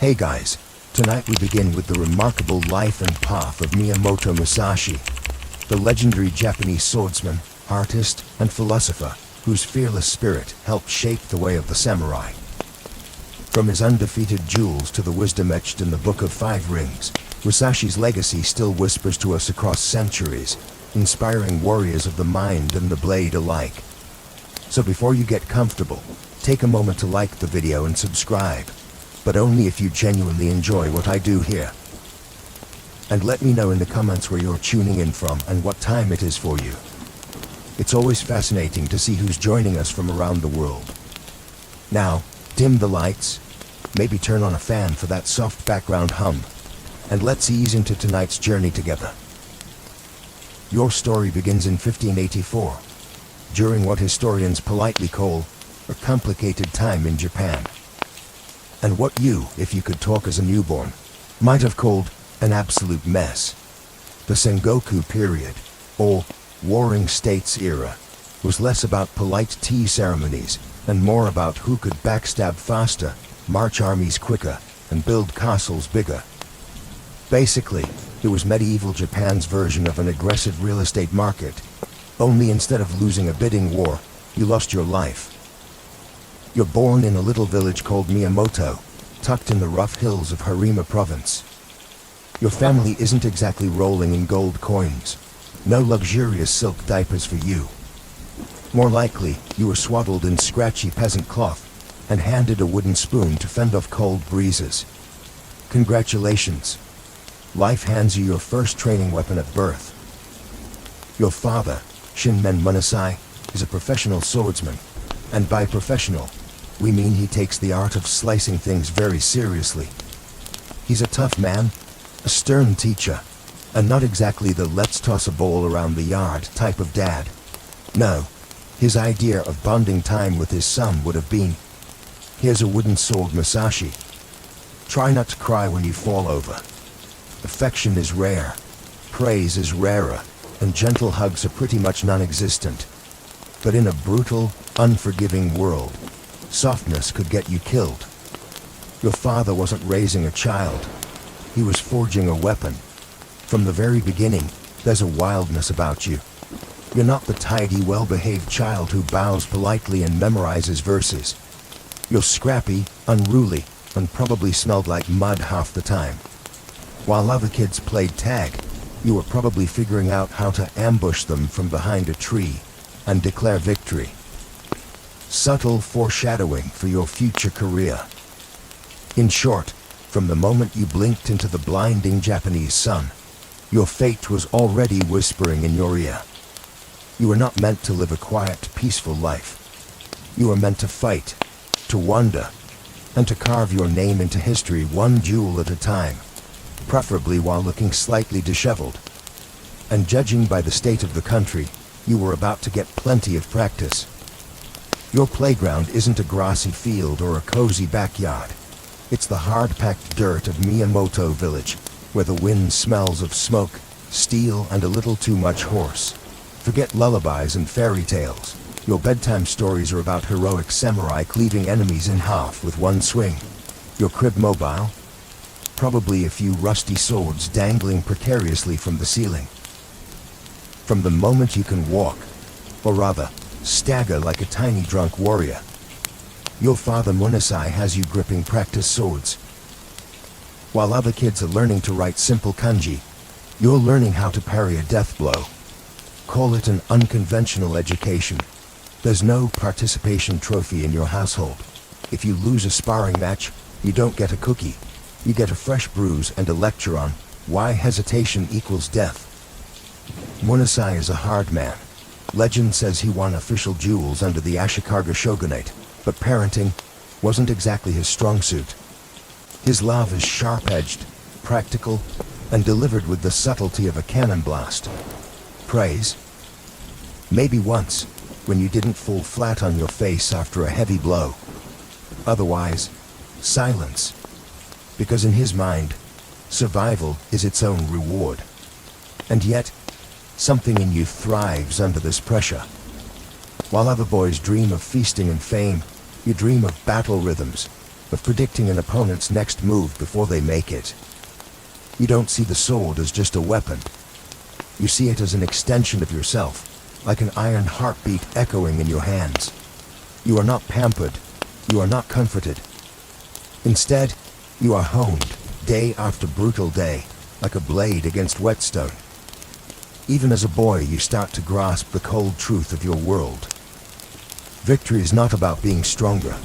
Hey guys, tonight we begin with the remarkable life and path of Miyamoto Musashi, the legendary Japanese swordsman, artist, and philosopher, whose fearless spirit helped shape the way of the samurai. From his undefeated duels to the wisdom etched in the Book of Five Rings, Musashi's legacy still whispers to us across centuries, inspiring warriors of the mind and the blade alike. So before you get comfortable, take a moment to like the video and subscribe, but only if you genuinely enjoy what I do here. And let me know in the comments where you're tuning in from and what time it is for you. It's always fascinating to see who's joining us from around the world. Now, dim the lights, maybe turn on a fan for that soft background hum, and let's ease into tonight's journey together. Your story begins in 1584, during what historians politely call a complicated time in Japan, and what you, if you could talk as a newborn, might have called an absolute mess. The Sengoku period, or Warring States era, was less about polite tea ceremonies and more about who could backstab faster, march armies quicker, and build castles bigger. Basically, it was medieval Japan's version of an aggressive real estate market, only instead of losing a bidding war, you lost your life. You're born in a little village called Miyamoto, tucked in the rough hills of Harima province. Your family isn't exactly rolling in gold coins. No luxurious silk diapers for you. More likely, you were swaddled in scratchy peasant cloth and handed a wooden spoon to fend off cold breezes. Congratulations. Life hands you your first training weapon at birth. Your father, Shinmen Musashi, is a professional swordsman, and by professional, we mean he takes the art of slicing things very seriously. He's a tough man, a stern teacher, and not exactly the let's toss a ball around the yard type of dad. No, his idea of bonding time with his son would have been, here's a wooden sword, Musashi. Try not to cry when you fall over. Affection is rare, praise is rarer, and gentle hugs are pretty much non-existent. But in a brutal, unforgiving world, softness could get you killed. Your father wasn't raising a child. He was forging a weapon. From the very beginning, there's a wildness about you. You're not the tidy, well-behaved child who bows politely and memorizes verses. You're scrappy, unruly, and probably smelled like mud half the time. While other kids played tag, you were probably figuring out how to ambush them from behind a tree and declare victory. Subtle foreshadowing for your future career. In short, from the moment you blinked into the blinding Japanese sun, your fate was already whispering in your ear. You were not meant to live a quiet, peaceful life. You were meant to fight, to wander, and to carve your name into history one jewel at a time, preferably while looking slightly disheveled. And judging by the state of the country, you were about to get plenty of practice. Your playground isn't a grassy field or a cozy backyard. It's the hard-packed dirt of Miyamoto village, where the wind smells of smoke, steel, and a little too much horse. Forget lullabies and fairy tales. Your bedtime stories are about heroic samurai cleaving enemies in half with one swing. Your crib mobile? Probably a few rusty swords dangling precariously from the ceiling. From the moment you can walk, or rather, stagger like a tiny drunk warrior, your father Musashi has you gripping practice swords. While other kids are learning to write simple kanji, you're learning how to parry a death blow. Call it an unconventional education. There's no participation trophy in your household. If you lose a sparring match, you don't get a cookie. You get a fresh bruise and a lecture on why hesitation equals death. Musashi is a hard man. Legend says he won official duels under the Ashikaga shogunate, but parenting wasn't exactly his strong suit. His love is sharp-edged, practical, and delivered with the subtlety of a cannon blast. Praise? Maybe once, when you didn't fall flat on your face after a heavy blow. Otherwise, silence. Because in his mind, survival is its own reward. And yet, something in you thrives under this pressure. While other boys dream of feasting and fame, you dream of battle rhythms, of predicting an opponent's next move before they make it. You don't see the sword as just a weapon. You see it as an extension of yourself, like an iron heartbeat echoing in your hands. You are not pampered. You are not comforted. Instead, you are honed, day after brutal day, like a blade against whetstone. Even as a boy, you start to grasp the cold truth of your world. Victory is not about being stronger.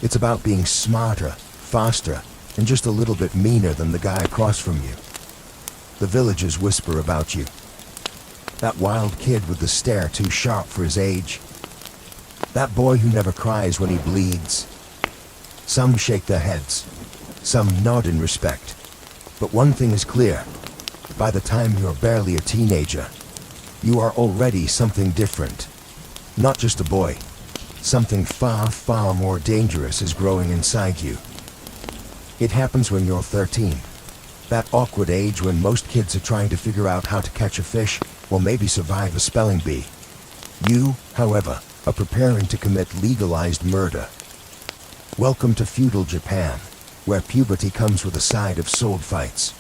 It's about being smarter, faster, and just a little bit meaner than the guy across from you. The villagers whisper about you. That wild kid with the stare too sharp for his age. That boy who never cries when he bleeds. Some shake their heads. Some nod in respect. But one thing is clear. By the time you're barely a teenager, you are already something different. Not just a boy. Something far, far more dangerous is growing inside you. It happens when you're 13. That awkward age when most kids are trying to figure out how to catch a fish or maybe survive a spelling bee. You, however, are preparing to commit legalized murder. Welcome to feudal Japan, where puberty comes with a side of sword fights.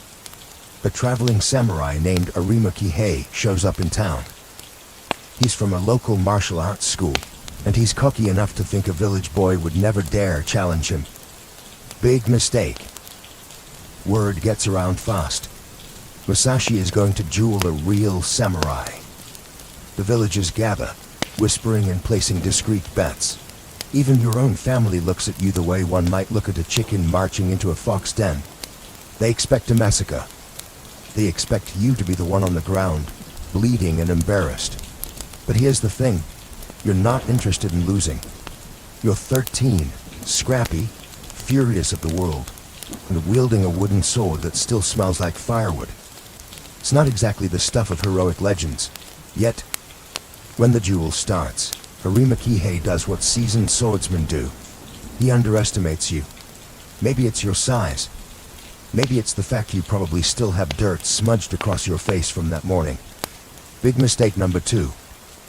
A traveling samurai named Arima Kihei shows up in town. He's from a local martial arts school, and he's cocky enough to think a village boy would never dare challenge him. Big mistake. Word gets around fast. Musashi is going to duel a real samurai. The villagers gather, whispering and placing discreet bets. Even your own family looks at you the way one might look at a chicken marching into a fox den. They expect a massacre. They expect you to be the one on the ground, bleeding and embarrassed. But here's the thing. You're not interested in losing. You're 13, scrappy, furious at the world, and wielding a wooden sword that still smells like firewood. It's not exactly the stuff of heroic legends. Yet, when the duel starts, Arima Kihei does what seasoned swordsmen do. He underestimates you. Maybe it's your size. Maybe it's the fact you probably still have dirt smudged across your face from that morning. Big mistake number 2.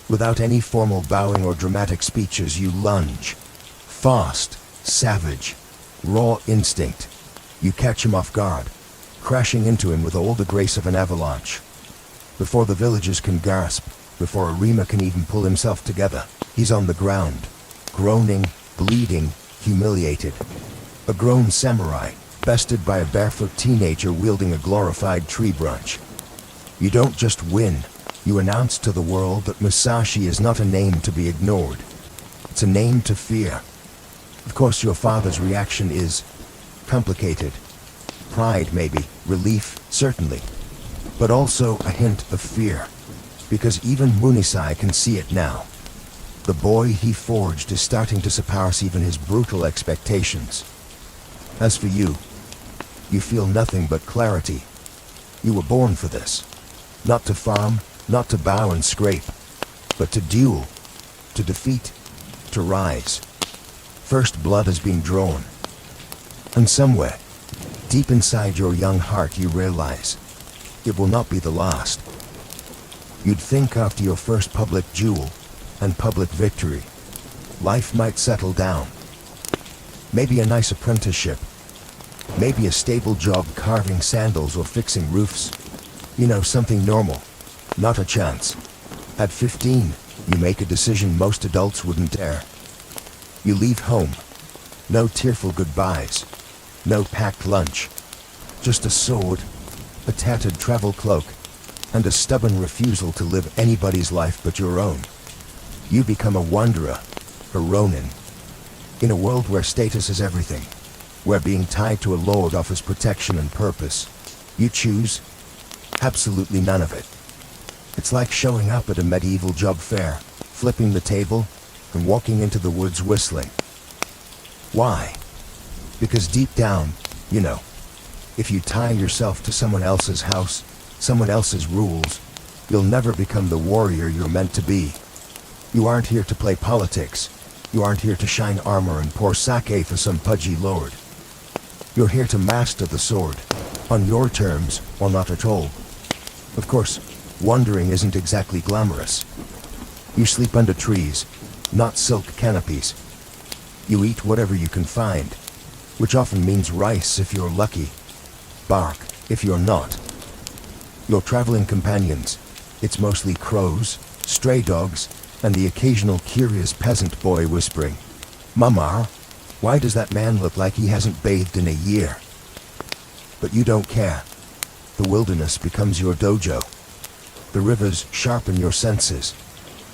Without any formal bowing or dramatic speeches, you lunge. Fast, savage, raw instinct. You catch him off guard, crashing into him with all the grace of an avalanche. Before the villagers can gasp, before Arima can even pull himself together, he's on the ground, groaning, bleeding, humiliated. A grown samurai, bested by a barefoot teenager wielding a glorified tree branch. You don't just win, you announce to the world that Musashi is not a name to be ignored. It's a name to fear. Of course, your father's reaction is complicated. Pride, maybe. Relief, certainly. But also a hint of fear. Because even Munisai can see it now. The boy he forged is starting to surpass even his brutal expectations. As for you, you feel nothing but clarity. You were born for this. Not to farm, not to bow and scrape, but to duel, to defeat, to rise. First blood has been drawn. And somewhere, deep inside your young heart, you realize it will not be the last. You'd think after your first public duel and public victory, life might settle down. Maybe a nice apprenticeship. Maybe a stable job carving sandals or fixing roofs. You know, something normal. Not a chance. At 15, you make a decision most adults wouldn't dare. You leave home. No tearful goodbyes. No packed lunch. Just a sword, a tattered travel cloak, and a stubborn refusal to live anybody's life but your own. You become a wanderer, a ronin. In a world where status is everything, where being tied to a lord offers protection and purpose, you choose absolutely none of it. It's like showing up at a medieval job fair, flipping the table, and walking into the woods whistling. Why? Because deep down, you know, if you tie yourself to someone else's house, someone else's rules, you'll never become the warrior you're meant to be. You aren't here to play politics. You aren't here to shine armor and pour sake for some pudgy lord. You're here to master the sword, on your terms or not at all. Of course, wandering isn't exactly glamorous. You sleep under trees, not silk canopies. You eat whatever you can find. which often means rice if you're lucky, bark if you're not. Your traveling companions, it's mostly crows, stray dogs, and the occasional curious peasant boy whispering, "Mamar, why does that man look like he hasn't bathed in a year?" But you don't care. The wilderness becomes your dojo. The rivers sharpen your senses.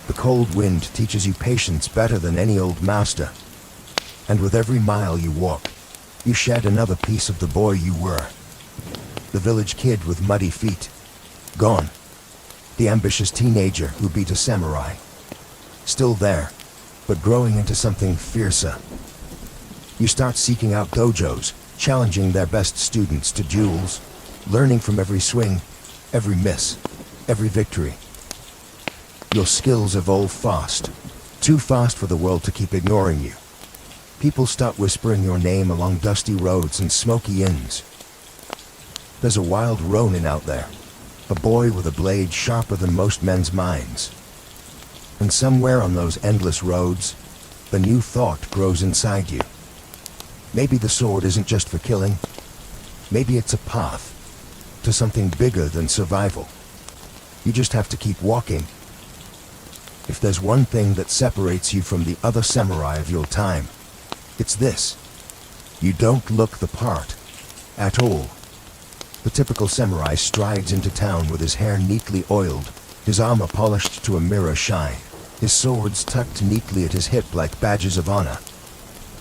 The cold wind teaches you patience better than any old master. And with every mile you walk, you shed another piece of the boy you were. The village kid with muddy feet, gone. The ambitious teenager who beat a samurai, still there, but growing into something fiercer. You start seeking out dojos, challenging their best students to duels, learning from every swing, every miss, every victory. Your skills evolve fast, too fast for the world to keep ignoring you. People start whispering your name along dusty roads and smoky inns. There's a wild ronin out there, a boy with a blade sharper than most men's minds. And somewhere on those endless roads, a new thought grows inside you. Maybe the sword isn't just for killing. Maybe it's a path to something bigger than survival. You just have to keep walking. If there's one thing that separates you from the other samurai of your time, it's this: you don't look the part at all. The typical samurai strides into town with his hair neatly oiled, his armor polished to a mirror shine, his swords tucked neatly at his hip like badges of honor.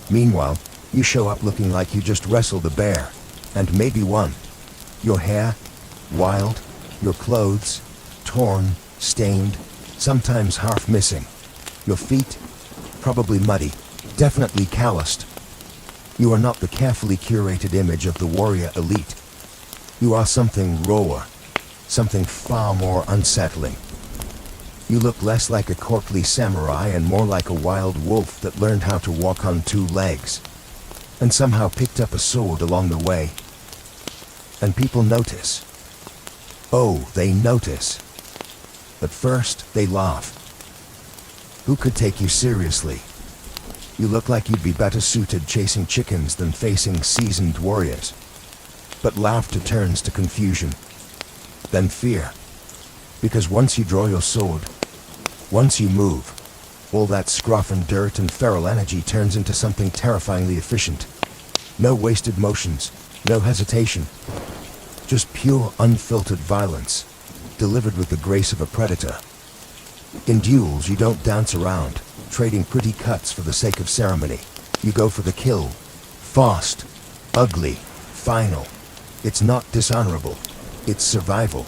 Meanwhile, you show up looking like you just wrestled a bear, and maybe won. Your hair, wild, your clothes, torn, stained, sometimes half missing. Your feet, probably muddy, definitely calloused. You are not the carefully curated image of the warrior elite. You are something rawer, something far more unsettling. You look less like a courtly samurai and more like a wild wolf that learned how to walk on two legs, and somehow picked up a sword along the way. And people notice. Oh, they notice. At first, they laugh. Who could take you seriously? You look like you'd be better suited chasing chickens than facing seasoned warriors. But laughter turns to confusion, then fear. Because once you draw your sword, once you move, all that scruff and dirt and feral energy turns into something terrifyingly efficient. No wasted motions, no hesitation. Just pure, unfiltered violence, delivered with the grace of a predator. In duels, you don't dance around, trading pretty cuts for the sake of ceremony. You go for the kill. Fast, ugly, final. It's not dishonorable. It's survival.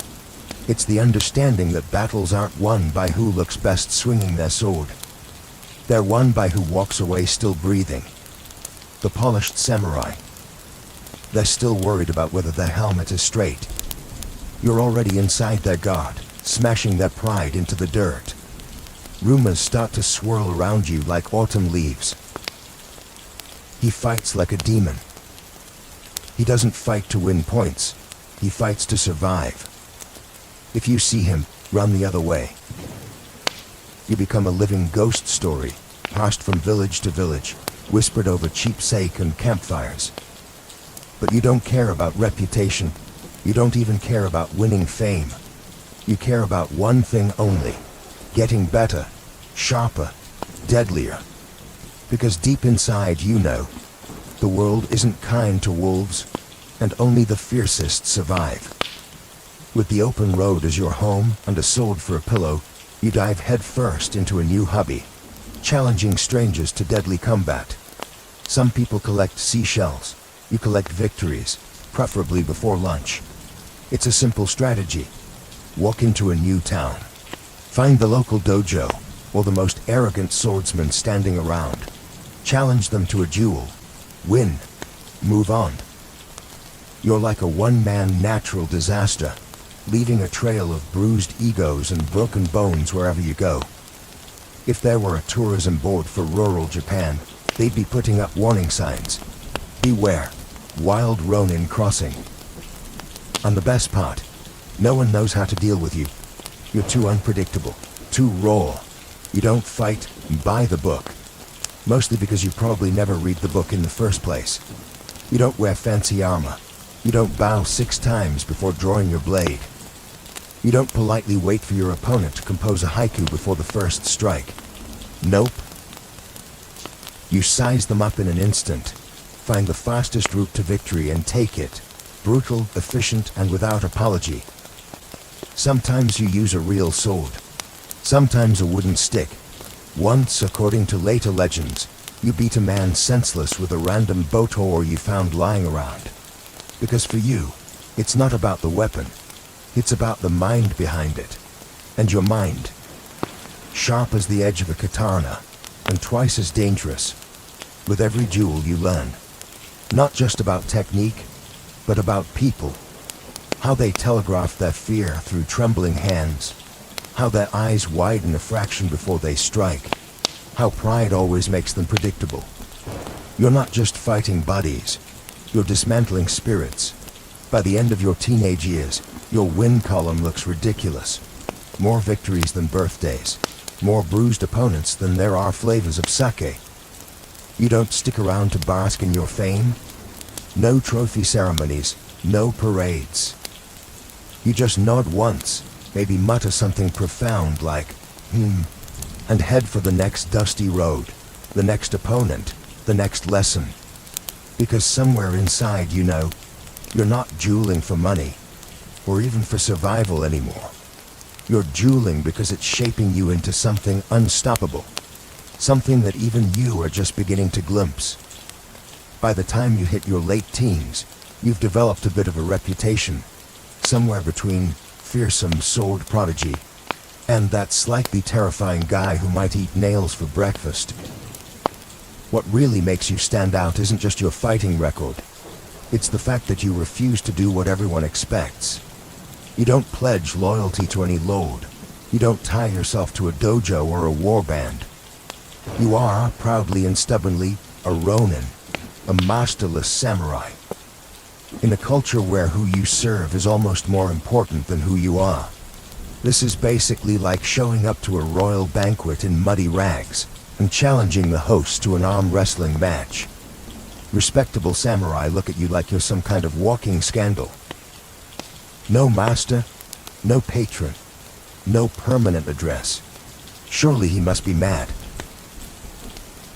It's the understanding that battles aren't won by who looks best swinging their sword. They're won by who walks away still breathing. The polished samurai. They're still worried about whether their helmet is straight. You're already inside their guard, smashing their pride into the dirt. Rumors start to swirl around you like autumn leaves. He fights like a demon. He doesn't fight to win points. He fights to survive. If you see him, run the other way. You become a living ghost story, passed from village to village, whispered over cheap sake and campfires. But you don't care about reputation. You don't even care about winning fame. You care about one thing only: getting better, sharper, deadlier. Because deep inside you know, the world isn't kind to wolves, and only the fiercest survive. With the open road as your home and a sword for a pillow, you dive headfirst into a new hobby, challenging strangers to deadly combat. Some people collect seashells. You collect victories, preferably before lunch. It's a simple strategy. Walk into a new town. Find the local dojo, or the most arrogant swordsman standing around. Challenge them to a duel. Win. Move on. You're like a one-man natural disaster, leaving a trail of bruised egos and broken bones wherever you go. If there were a tourism board for rural Japan, they'd be putting up warning signs. Beware. Wild Ronin crossing. And the best part, no one knows how to deal with you. You're too unpredictable, too raw. You don't fight by the book. Mostly because you probably never read the book in the first place. You don't wear fancy armor. You don't bow 6 times before drawing your blade. You don't politely wait for your opponent to compose a haiku before the first strike. Nope. You size them up in an instant, find the fastest route to victory and take it. Brutal, efficient, and without apology. Sometimes you use a real sword. Sometimes a wooden stick. Once, according to later legends, you beat a man senseless with a random botor you found lying around. Because for you, it's not about the weapon. It's about the mind behind it. And your mind. Sharp as the edge of a katana, and twice as dangerous. With every duel you learn. Not just about technique, but about people. How they telegraph their fear through trembling hands. How their eyes widen a fraction before they strike. How pride always makes them predictable. You're not just fighting bodies. You're dismantling spirits. By the end of your teenage years, your win column looks ridiculous. More victories than birthdays. More bruised opponents than there are flavors of sake. You don't stick around to bask in your fame. No trophy ceremonies, no parades. You just nod once, maybe mutter something profound like, and head for the next dusty road, the next opponent, the next lesson. Because somewhere inside you know, you're not dueling for money, or even for survival anymore. You're dueling because it's shaping you into something unstoppable. Something that even you are just beginning to glimpse. By the time you hit your late teens, you've developed a bit of a reputation, somewhere between fearsome sword prodigy and that slightly terrifying guy who might eat nails for breakfast. What really makes you stand out isn't just your fighting record. It's the fact that you refuse to do what everyone expects. You don't pledge loyalty to any lord. You don't tie yourself to a dojo or a warband. You are, proudly and stubbornly, a ronin, a masterless samurai. In a culture where who you serve is almost more important than who you are. This is basically like showing up to a royal banquet in muddy rags and challenging the host to an arm wrestling match. Respectable samurai look at you like you're some kind of walking scandal. No master, no patron, no permanent address. Surely he must be mad.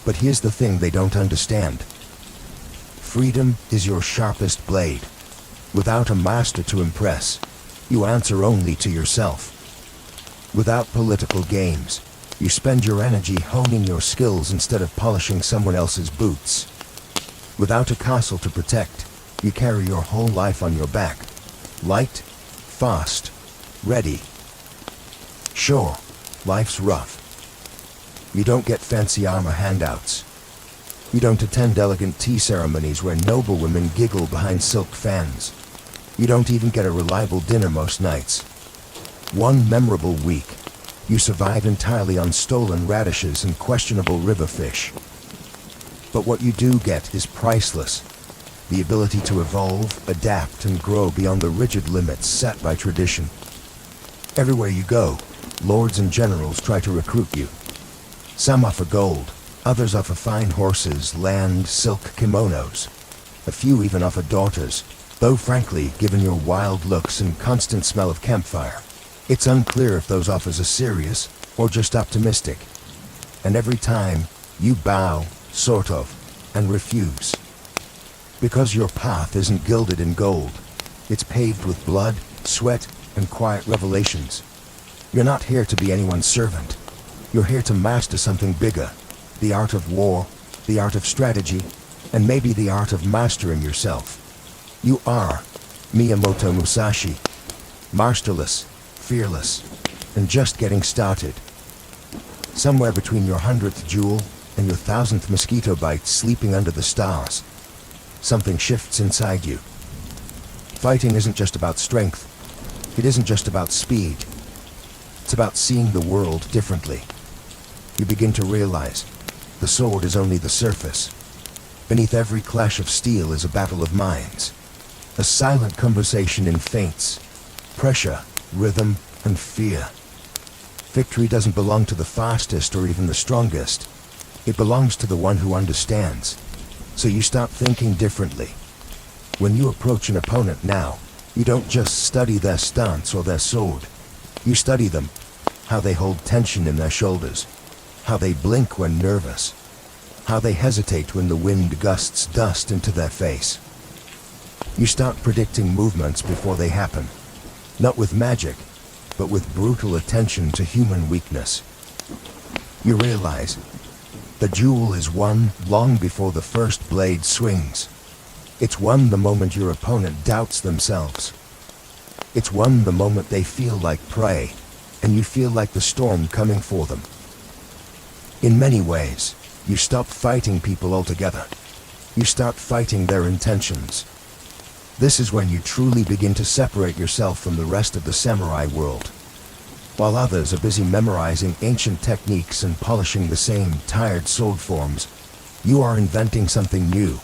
But here's the thing they don't understand. Freedom is your sharpest blade. Without a master to impress, you answer only to yourself. Without political games, you spend your energy honing your skills instead of polishing someone else's boots. Without a castle to protect, you carry your whole life on your back. Light, fast, ready. Sure, life's rough. You don't get fancy armor handouts. You don't attend elegant tea ceremonies where noble women giggle behind silk fans. You don't even get a reliable dinner most nights. One memorable week, you survive entirely on stolen radishes and questionable river fish. But what you do get is priceless. The ability to evolve, adapt, and grow beyond the rigid limits set by tradition. Everywhere you go, lords and generals try to recruit you. Some offer gold, others offer fine horses, land, silk kimonos. A few even offer daughters, though frankly, given your wild looks and constant smell of campfire, it's unclear if those offers are serious or just optimistic. And every time, you bow, sort of, and refuse. Because your path isn't gilded in gold. It's paved with blood, sweat, and quiet revelations. You're not here to be anyone's servant. You're here to master something bigger. The art of war, the art of strategy, and maybe the art of mastering yourself. You are Miyamoto Musashi. Masterless, fearless, and just getting started. Somewhere between your 100th jewel and your 1000th mosquito bite sleeping under the stars, something shifts inside you. Fighting isn't just about strength. It isn't just about speed. It's about seeing the world differently. You begin to realize the sword is only the surface. Beneath every clash of steel is a battle of minds. A silent conversation in feints, pressure, rhythm, and fear. Victory doesn't belong to the fastest or even the strongest. It belongs to the one who understands. So you start thinking differently. When you approach an opponent now, you don't just study their stance or their sword. You study them, how they hold tension in their shoulders, how they blink when nervous, how they hesitate when the wind gusts dust into their face. You start predicting movements before they happen, not with magic, but with brutal attention to human weakness. You realize the duel is won long before the first blade swings. It's won the moment your opponent doubts themselves. It's won the moment they feel like prey, and you feel like the storm coming for them. In many ways, you stop fighting people altogether. You start fighting their intentions. This is when you truly begin to separate yourself from the rest of the samurai world. While others are busy memorizing ancient techniques and polishing the same tired sword forms, you are inventing something new,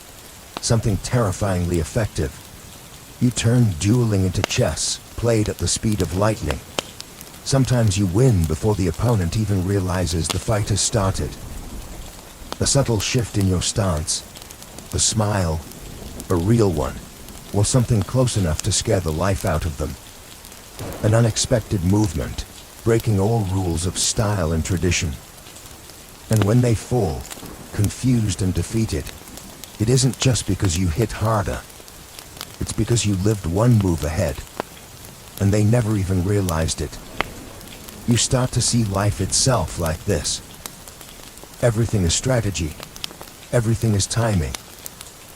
something terrifyingly effective. You turn dueling into chess, played at the speed of lightning. Sometimes you win before the opponent even realizes the fight has started. A subtle shift in your stance, a smile, a real one, or something close enough to scare the life out of them. An unexpected movement, breaking all rules of style and tradition. And when they fall, confused and defeated, it isn't just because you hit harder. It's because you lived one move ahead, and they never even realized it. You start to see life itself like this. Everything is strategy. Everything is timing.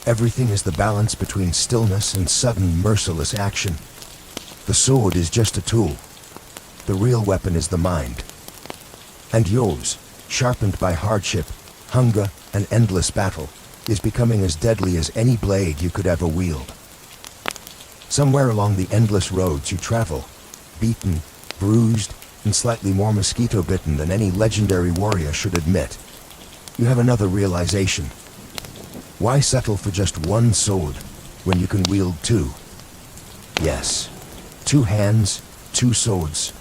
Everything is the balance between stillness and sudden, merciless action. The sword is just a tool. The real weapon is the mind. And yours, sharpened by hardship, hunger, and endless battle, is becoming as deadly as any blade you could ever wield. Somewhere along the endless roads you travel, beaten, bruised, and slightly more mosquito-bitten than any legendary warrior should admit, you have another realization. Why settle for just one sword when you can wield two? Yes, 2 hands, 2 swords.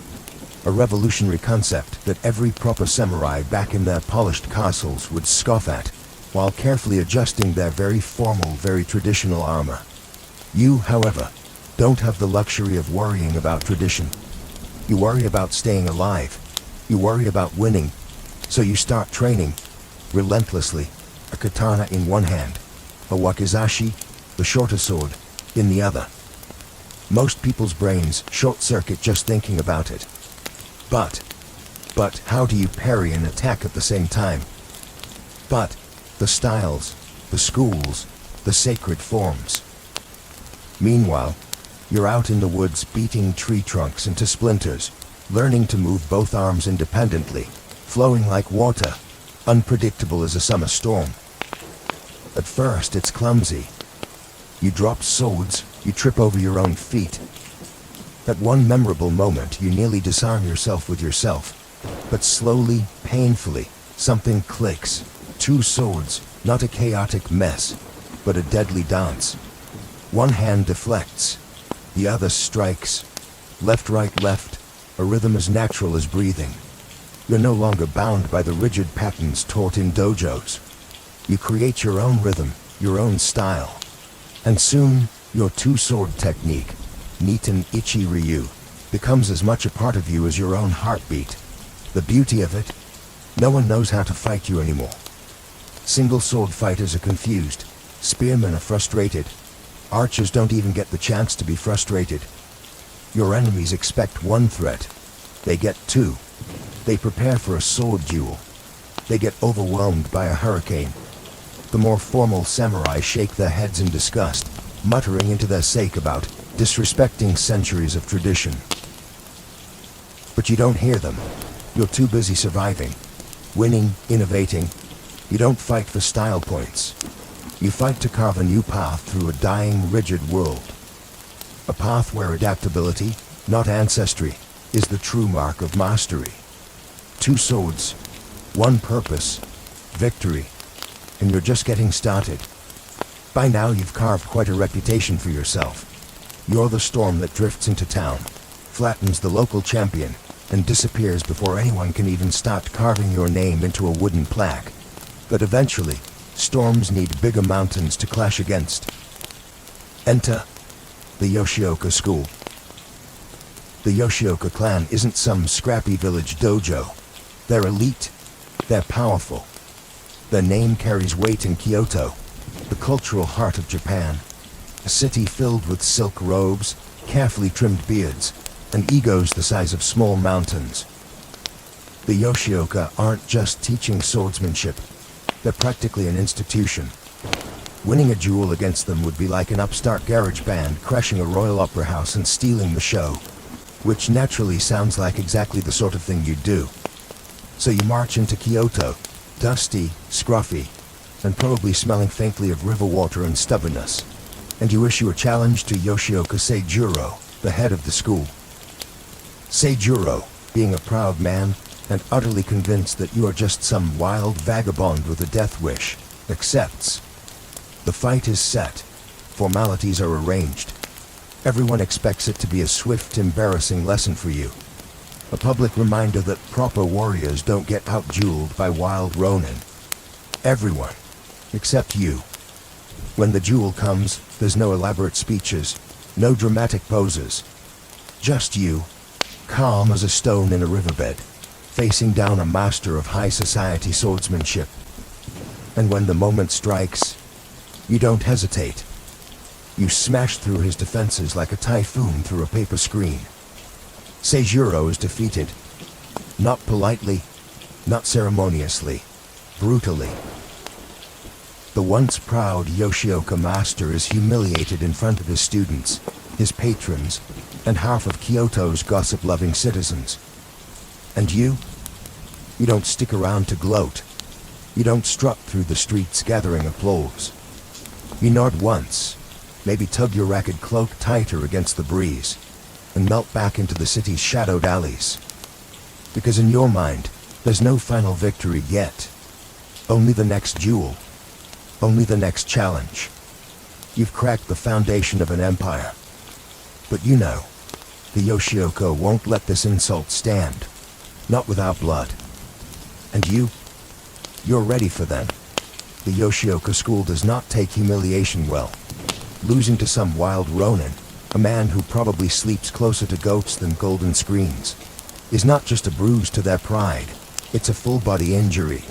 A revolutionary concept that every proper samurai back in their polished castles would scoff at, while carefully adjusting their very formal, very traditional armor. You, however, don't have the luxury of worrying about tradition. You worry about staying alive. You worry about winning. So you start training, relentlessly, a katana in one hand, a wakizashi, the shorter sword, in the other. Most people's brains short-circuit just thinking about it. But how do you parry an attack at the same time? But the styles, the schools, the sacred forms. Meanwhile, you're out in the woods beating tree trunks into splinters, learning to move both arms independently, flowing like water, unpredictable as a summer storm. At first, it's clumsy. You drop swords, you trip over your own feet. At one memorable moment, you nearly disarm yourself with yourself. But slowly, painfully, something clicks. 2 swords, not a chaotic mess, but a deadly dance. One hand deflects, the other strikes. Left, right, left, a rhythm as natural as breathing. You're no longer bound by the rigid patterns taught in dojos. You create your own rhythm, your own style. And soon, your 2-sword technique, Niten Ichi Ryu, becomes as much a part of you as your own heartbeat. The beauty of it, no one knows how to fight you anymore. Single sword fighters are confused, spearmen are frustrated, archers don't even get the chance to be frustrated. Your enemies expect 1 threat, they get 2. They prepare for a sword duel. They get overwhelmed by a hurricane. The more formal samurai shake their heads in disgust, muttering into their sake about disrespecting centuries of tradition. But you don't hear them. You're too busy surviving, winning, innovating. You don't fight for style points. You fight to carve a new path through a dying, rigid world. A path where adaptability, not ancestry, is the true mark of mastery. 2 swords, 1 purpose, victory, and you're just getting started. By now you've carved quite a reputation for yourself. You're the storm that drifts into town, flattens the local champion, and disappears before anyone can even start carving your name into a wooden plaque. But eventually, storms need bigger mountains to clash against. Enter the Yoshioka School. The Yoshioka clan isn't some scrappy village dojo. They're elite. They're powerful. Their name carries weight in Kyoto, the cultural heart of Japan. A city filled with silk robes, carefully trimmed beards, and egos the size of small mountains. The Yoshioka aren't just teaching swordsmanship. They're practically an institution. Winning a duel against them would be like an upstart garage band crashing a Royal Opera house and stealing the show, which naturally sounds like exactly the sort of thing you'd do. So you march into Kyoto, dusty, scruffy, and probably smelling faintly of river water and stubbornness, and you issue a challenge to Yoshioka Seijuro, the head of the school. Seijuro, being a proud man and utterly convinced that you are just some wild vagabond with a death wish, accepts. The fight is set. Formalities are arranged. Everyone expects it to be a swift, embarrassing lesson for you. A public reminder that proper warriors don't get out-dueled by wild ronin. Everyone, except you. When the duel comes, there's no elaborate speeches, no dramatic poses. Just you, calm as a stone in a riverbed, facing down a master of high society swordsmanship. And when the moment strikes, you don't hesitate. You smash through his defenses like a typhoon through a paper screen. Seijuro is defeated. Not politely, not ceremoniously, brutally. The once proud Yoshioka master is humiliated in front of his students, his patrons, and half of Kyoto's gossip-loving citizens. And you don't stick around to gloat. You don't strut through the streets gathering applause. You nod once, maybe tug your ragged cloak tighter against the breeze, and melt back into the city's shadowed alleys. Because in your mind, there's no final victory yet. Only the next duel. Only the next challenge. You've cracked the foundation of an empire. But you know, the Yoshioka won't let this insult stand. Not without blood. And you're ready for them. The Yoshioka school does not take humiliation well. Losing to some wild ronin, a man who probably sleeps closer to goats than golden screens, is not just a bruise to their pride, it's a full-body injury.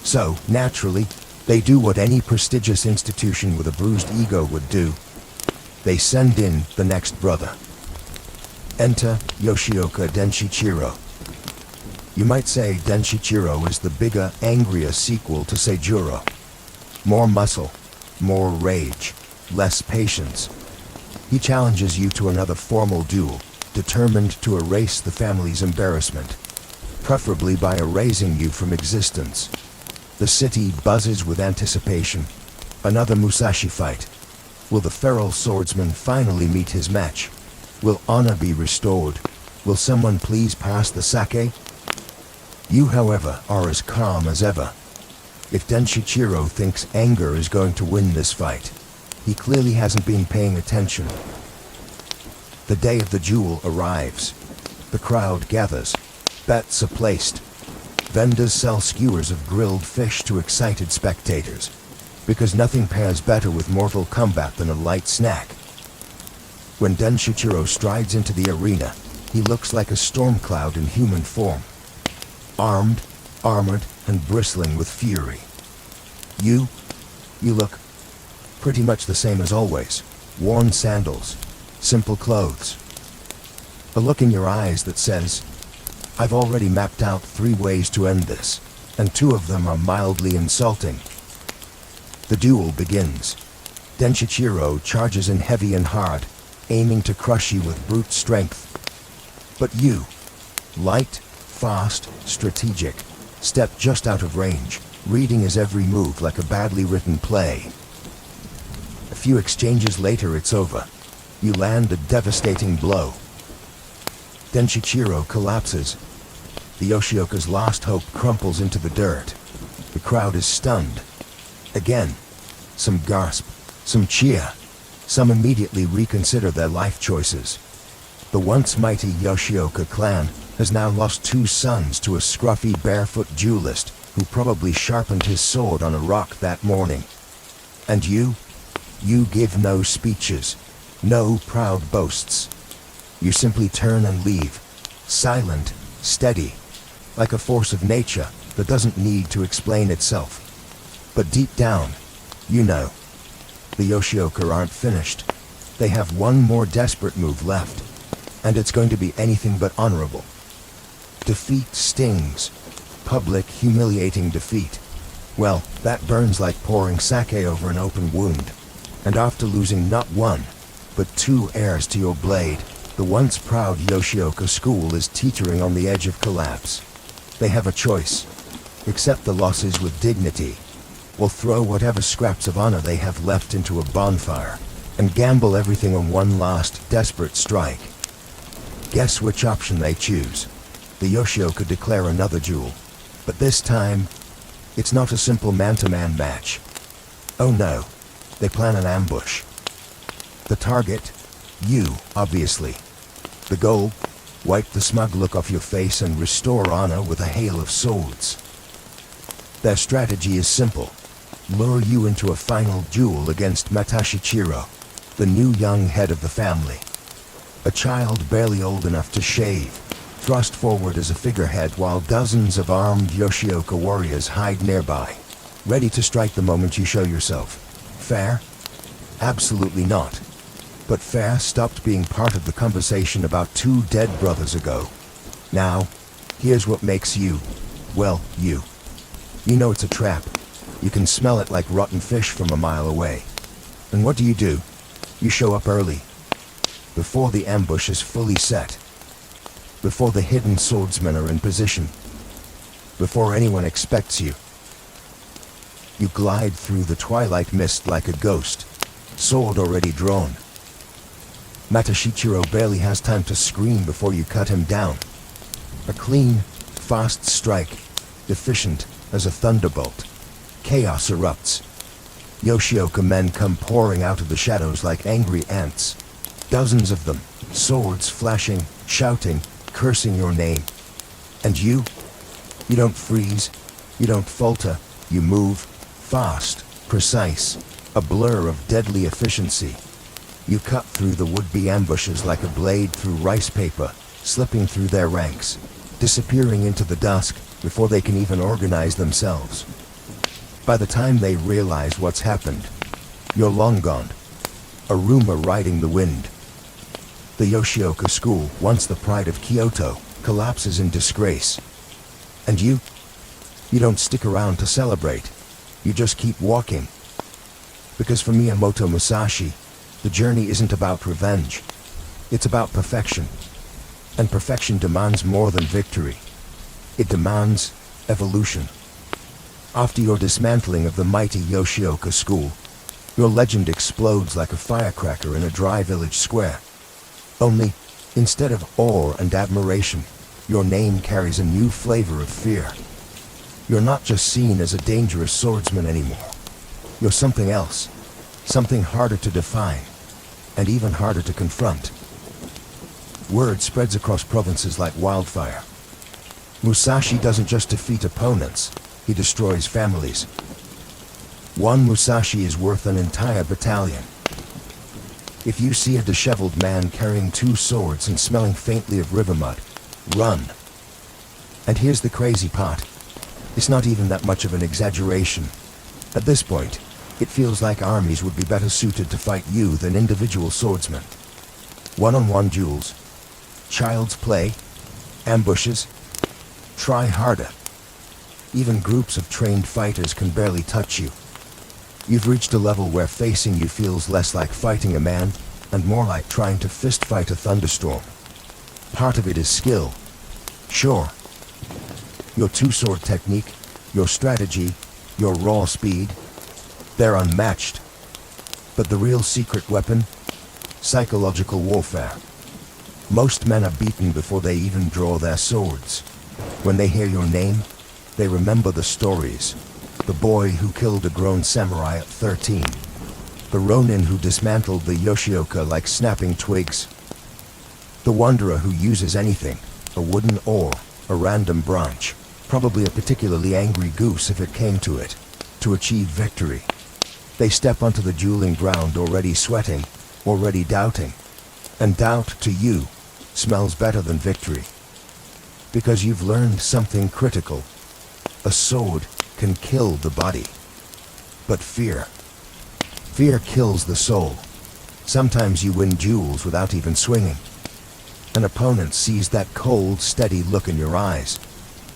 So, naturally, they do what any prestigious institution with a bruised ego would do. They send in the next brother. Enter Yoshioka Denshichiro. You might say Denshichiro is the bigger, angrier sequel to Seijuro. More muscle, more rage, less patience. He challenges you to another formal duel, determined to erase the family's embarrassment, preferably by erasing you from existence. The city buzzes with anticipation. Another Musashi fight. Will the feral swordsman finally meet his match? Will honor be restored? Will someone please pass the sake? You, however, are as calm as ever. If Denshichiro thinks anger is going to win this fight, he clearly hasn't been paying attention. The day of the duel arrives. The crowd gathers. Bets are placed. Vendors sell skewers of grilled fish to excited spectators, because nothing pairs better with Mortal Kombat than a light snack. When Denshichiro strides into the arena, he looks like a storm cloud in human form. Armed, armored, and bristling with fury. You look pretty much the same as always. Worn sandals, simple clothes. A look in your eyes that says, I've already mapped out 3 ways to end this, and 2 of them are mildly insulting. The duel begins. Denshichiro charges in heavy and hard, aiming to crush you with brute strength. But you, light, fast, strategic, step just out of range, reading his every move like a badly written play. A few exchanges later, it's over. You land a devastating blow. Denshichiro collapses. The Yoshioka's last hope crumples into the dirt. The crowd is stunned. Again, some gasp, some cheer. Some immediately reconsider their life choices. The once mighty Yoshioka clan has now lost 2 sons to a scruffy barefoot duelist who probably sharpened his sword on a rock that morning. And you You give no speeches, no proud boasts. You simply turn and leave, silent, steady, like a force of nature that doesn't need to explain itself. But deep down, you know, the Yoshioka aren't finished. They have one more desperate move left, and it's going to be anything but honorable. Defeat stings. Public, humiliating defeat. Well, that burns like pouring sake over an open wound. And after losing not one, but two heirs to your blade, the once proud Yoshioka school is teetering on the edge of collapse. They have a choice. Accept the losses with dignity, or throw whatever scraps of honor they have left into a bonfire, and gamble everything on one last, desperate strike. Guess which option they choose. The Yoshioka declare another duel, but this time, it's not a simple man-to-man match. Oh no, they plan an ambush. The target? You, obviously. The goal? Wipe the smug look off your face and restore honor with a hail of swords. Their strategy is simple. Lure you into a final duel against Matashichiro, the new young head of the family. A child barely old enough to shave, thrust forward as a figurehead while dozens of armed Yoshioka warriors hide nearby, ready to strike the moment you show yourself. Fair? Absolutely not. But fair stopped being part of the conversation about 2 dead brothers ago. Now, here's what makes you, well, you. You know it's a trap. You can smell it like rotten fish from a mile away. And what do? You show up early, before the ambush is fully set, before the hidden swordsmen are in position, before anyone expects you. You glide through the twilight mist like a ghost, sword already drawn. Matashichiro barely has time to scream before you cut him down. A clean, fast strike, efficient as a thunderbolt. Chaos erupts. Yoshioka men come pouring out of the shadows like angry ants. Dozens of them, swords flashing, shouting, cursing your name. And you don't freeze, you don't falter, you move, fast, precise, a blur of deadly efficiency. You cut through the would-be ambushes like a blade through rice paper, slipping through their ranks, disappearing into the dusk before they can even organize themselves. By the time they realize what's happened, you're long gone, a rumor riding the wind. The Yoshioka school, once the pride of Kyoto, collapses in disgrace. And you don't stick around to celebrate. You just keep walking. Because for Miyamoto Musashi, the journey isn't about revenge. It's about perfection. And perfection demands more than victory. It demands evolution. After your dismantling of the mighty Yoshioka school, your legend explodes like a firecracker in a dry village square. Only, instead of awe and admiration, your name carries a new flavor of fear. You're not just seen as a dangerous swordsman anymore. You're something else. Something harder to define, and even harder to confront. Word spreads across provinces like wildfire. Musashi doesn't just defeat opponents, he destroys families. One Musashi is worth an entire battalion. If you see a disheveled man carrying 2 swords and smelling faintly of river mud, run. And here's the crazy part. It's not even that much of an exaggeration. At this point, it feels like armies would be better suited to fight you than individual swordsmen. One-on-one duels, child's play, ambushes. Try harder. Even groups of trained fighters can barely touch you. You've reached a level where facing you feels less like fighting a man and more like trying to fist fight a thunderstorm. Part of it is skill. Sure. Your 2-sword technique, your strategy, your raw speed, they're unmatched. But the real secret weapon? Psychological warfare. Most men are beaten before they even draw their swords. When they hear your name, they remember the stories. The boy who killed a grown samurai at 13. The ronin who dismantled the Yoshioka like snapping twigs. The wanderer who uses anything, a wooden oar, a random branch, probably a particularly angry goose if it came to it, to achieve victory. They step onto the dueling ground already sweating, already doubting. And doubt, to you, smells better than victory. Because you've learned something critical. A sword can kill the body. But fear kills the soul. Sometimes you win duels without even swinging. An opponent sees that cold, steady look in your eyes.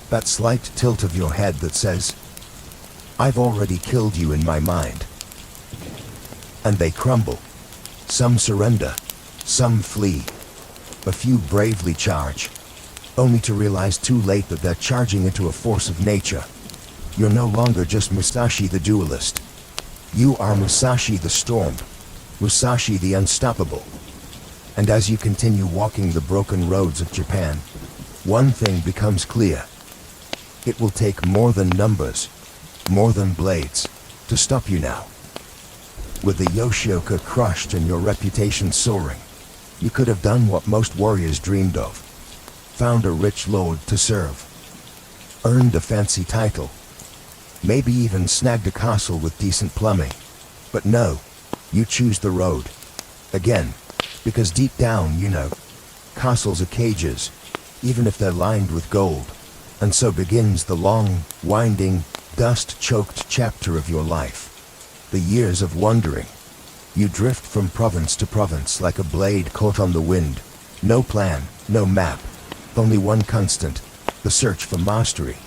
That slight tilt of your head that says, "I've already killed you in my mind." And they crumble. Some surrender. Some flee. A few bravely charge, only to realize too late that they're charging into a force of nature. You're no longer just Musashi the duelist. You are Musashi the storm, Musashi the unstoppable. And as you continue walking the broken roads of Japan, one thing becomes clear. It will take more than numbers, more than blades, to stop you now. With the Yoshioka crushed and your reputation soaring, you could have done what most warriors dreamed of. Found a rich lord to serve. Earned a fancy title. Maybe even snagged a castle with decent plumbing. But no, you choose the road. Again, because deep down, you know, castles are cages, even if they're lined with gold. And so begins the long, winding, dust-choked chapter of your life. The years of wandering. You drift from province to province like a blade caught on the wind. No plan, no map, only one constant, the search for mastery.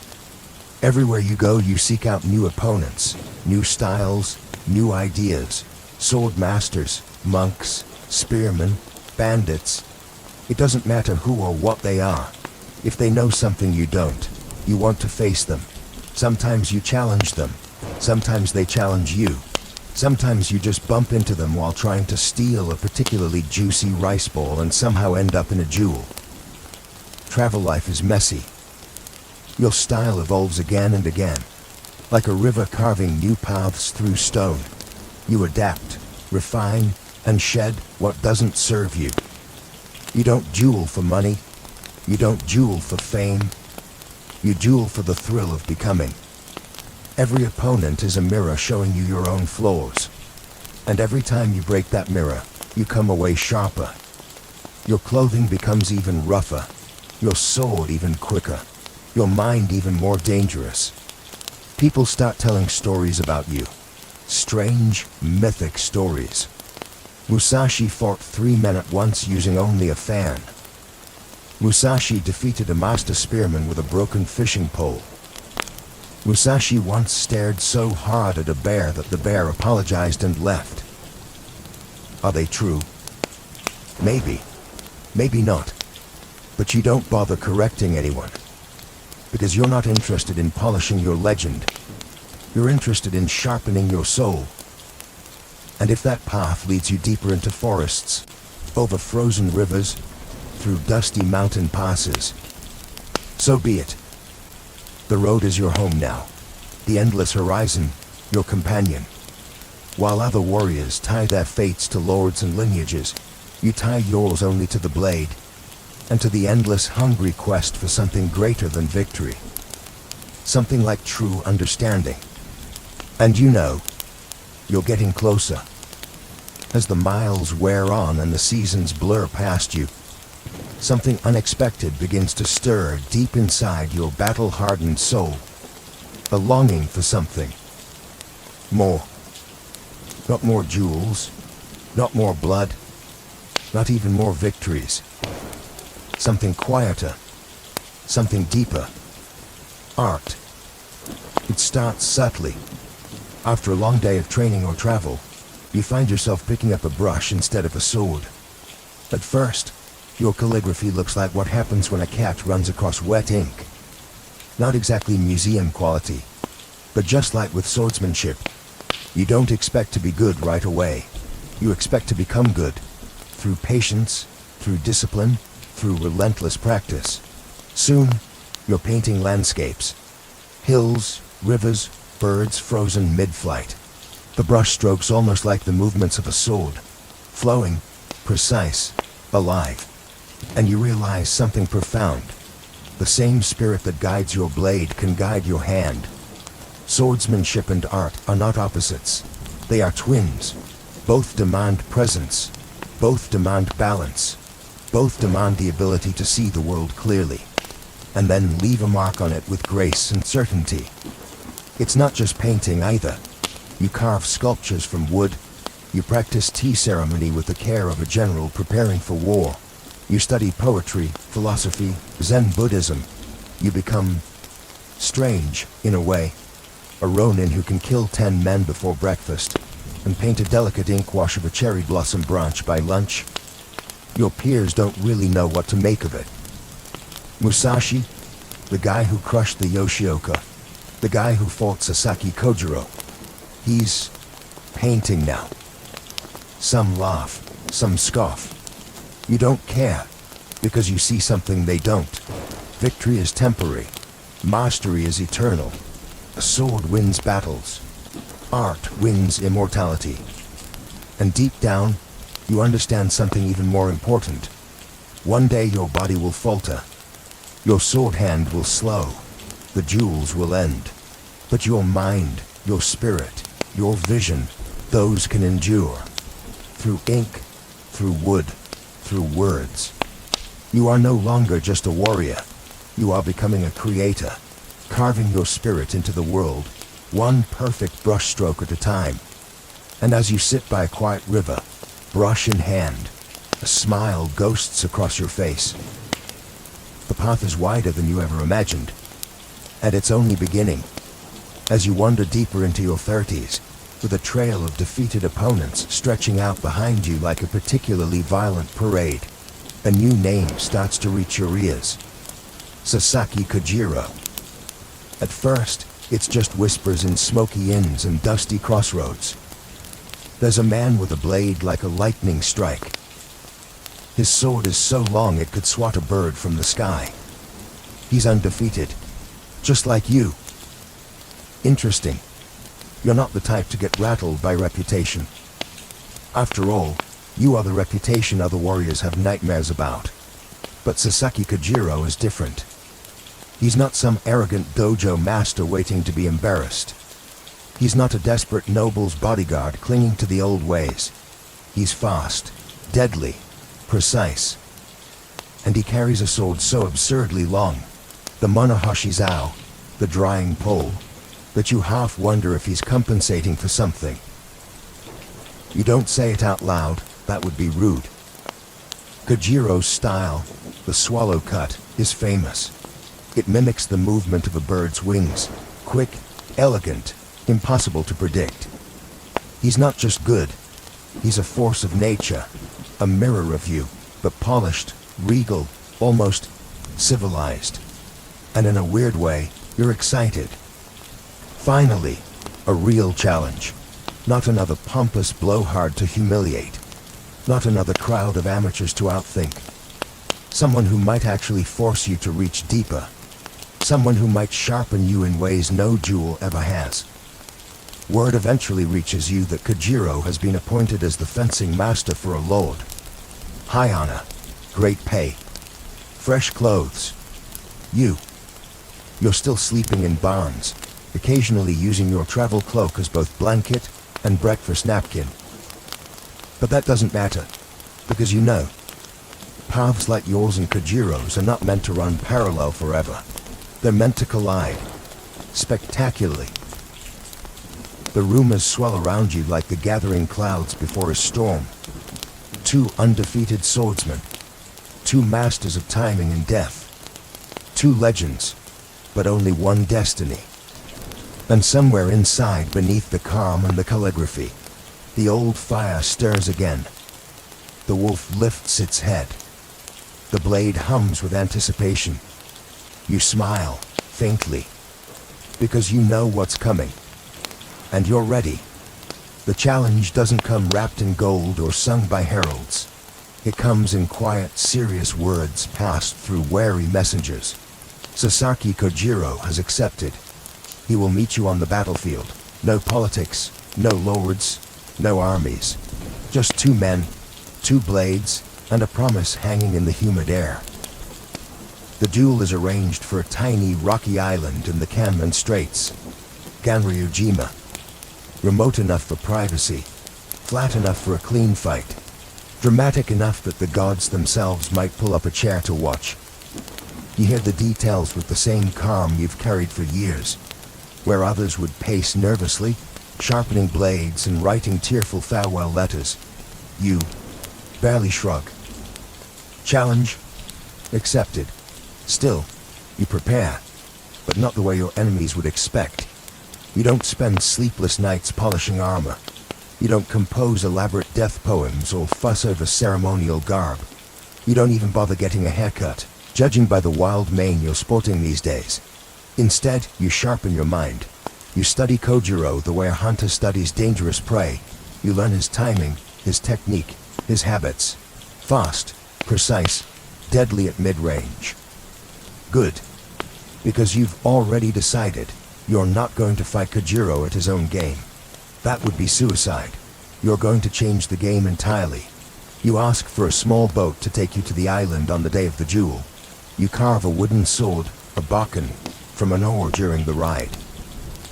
Everywhere you go, you seek out new opponents, new styles, new ideas, sword masters, monks, spearmen, bandits. It doesn't matter who or what they are. If they know something you don't, you want to face them. Sometimes you challenge them. Sometimes they challenge you. Sometimes you just bump into them while trying to steal a particularly juicy rice ball and somehow end up in a duel. Travel life is messy. Your style evolves again and again, like a river carving new paths through stone. You adapt, refine, and shed what doesn't serve you. You don't duel for money. You don't duel for fame. You duel for the thrill of becoming. Every opponent is a mirror showing you your own flaws. And every time you break that mirror, you come away sharper. Your clothing becomes even rougher. Your sword even quicker. Your mind even more dangerous. People start telling stories about you. Strange, mythic stories. Musashi fought 3 men at once using only a fan. Musashi defeated a master spearman with a broken fishing pole. Musashi once stared so hard at a bear that the bear apologized and left. Are they true? Maybe. Maybe not. But you don't bother correcting anyone. Because you're not interested in polishing your legend. You're interested in sharpening your soul. And if that path leads you deeper into forests, over frozen rivers, through dusty mountain passes, so be it. The road is your home now. The endless horizon, your companion. While other warriors tie their fates to lords and lineages, you tie yours only to the blade, and to the endless hungry quest for something greater than victory. Something like true understanding. And you know, you're getting closer. As the miles wear on and the seasons blur past you, something unexpected begins to stir deep inside your battle-hardened soul. A longing for something. More. Not more jewels. Not more blood. Not even more victories. Something quieter. Something deeper. Art. It starts subtly. After a long day of training or travel, you find yourself picking up a brush instead of a sword. At first, your calligraphy looks like what happens when a cat runs across wet ink. Not exactly museum quality, but just like with swordsmanship, you don't expect to be good right away. You expect to become good, through patience, through discipline, through relentless practice. Soon, you're painting landscapes. Hills, rivers, birds frozen mid-flight. The brush strokes almost like the movements of a sword, flowing, precise, alive. And you realize something profound. The same spirit that guides your blade can guide your hand. Swordsmanship and art are not opposites. They are twins. Both demand presence. Both demand balance. Both demand the ability to see the world clearly, and then leave a mark on it with grace and certainty. It's not just painting either. You carve sculptures from wood. You practice tea ceremony with the care of a general preparing for war. You study poetry, philosophy, Zen Buddhism. You become strange, in a way. A ronin who can kill 10 men before breakfast and paint a delicate ink wash of a cherry blossom branch by lunch. Your peers don't really know what to make of it. Musashi, the guy who crushed the Yoshioka, the guy who fought Sasaki Kojiro, he's painting now. Some laugh, some scoff. You don't care, because you see something they don't. Victory is temporary. Mastery is eternal. A sword wins battles. Art wins immortality. And deep down, you understand something even more important. One day your body will falter. Your sword hand will slow. The duels will end. But your mind, your spirit, your vision, those can endure. Through ink, through wood, through words. You are no longer just a warrior. You are becoming a creator, carving your spirit into the world, one perfect brushstroke at a time. And as you sit by a quiet river, brush in hand, a smile ghosts across your face. The path is wider than you ever imagined, and it's only beginning. As you wander deeper into your 30s, with a trail of defeated opponents stretching out behind you like a particularly violent parade, a new name starts to reach your ears. Sasaki Kojiro. At first, it's just whispers in smoky inns and dusty crossroads. There's a man with a blade like a lightning strike. His sword is so long it could swat a bird from the sky. He's undefeated, just like you. Interesting. You're not the type to get rattled by reputation. After all, you are the reputation other warriors have nightmares about. But Sasaki Kojiro is different. He's not some arrogant dojo master waiting to be embarrassed. He's not a desperate noble's bodyguard clinging to the old ways. He's fast, deadly, precise. And he carries a sword so absurdly long, the Monohashi Zao, the drying pole, that you half wonder if he's compensating for something. You don't say it out loud, that would be rude. Kojiro's style, the swallow cut, is famous. It mimics the movement of a bird's wings, quick, elegant, impossible to predict. He's not just good, he's a force of nature, a mirror of you, but polished, regal, almost civilized. And in a weird way, you're excited. Finally, a real challenge. Not another pompous blowhard to humiliate. Not another crowd of amateurs to outthink. Someone who might actually force you to reach deeper. Someone who might sharpen you in ways no jewel ever has. Word eventually reaches you that Kojiro has been appointed as the fencing master for a lord. High honor, great pay, fresh clothes. You're still sleeping in barns, occasionally using your travel cloak as both blanket and breakfast napkin. But that doesn't matter, because you know, paths like yours and Kojiro's are not meant to run parallel forever. They're meant to collide, spectacularly. The rumors swell around you like the gathering clouds before a storm. Two undefeated swordsmen, two masters of timing and death, two legends, but only one destiny. And somewhere inside, beneath the calm and the calligraphy, the old fire stirs again. The wolf lifts its head. The blade hums with anticipation. You smile, faintly, because you know what's coming. And you're ready. The challenge doesn't come wrapped in gold or sung by heralds. It comes in quiet, serious words passed through wary messengers. Sasaki Kojiro has accepted. He will meet you on the battlefield. No politics, no lords, no armies. Just two men, two blades, and a promise hanging in the humid air. The duel is arranged for a tiny rocky island in the Kanman Straits, Ganryujima. Remote enough for privacy, flat enough for a clean fight, dramatic enough that the gods themselves might pull up a chair to watch. You hear the details with the same calm you've carried for years, where others would pace nervously, sharpening blades and writing tearful farewell letters. You barely shrug. Challenge accepted. Still, you prepare, but not the way your enemies would expect. You don't spend sleepless nights polishing armor. You don't compose elaborate death poems or fuss over ceremonial garb. You don't even bother getting a haircut, judging by the wild mane you're sporting these days. Instead, you sharpen your mind. You study Kojiro the way a hunter studies dangerous prey. You learn his timing, his technique, his habits. Fast, precise, deadly at mid-range. Good. Because you've already decided you're not going to fight Kojiro at his own game. That would be suicide. You're going to change the game entirely. You ask for a small boat to take you to the island on the day of the duel. You carve a wooden sword, a bakken, from an oar during the ride.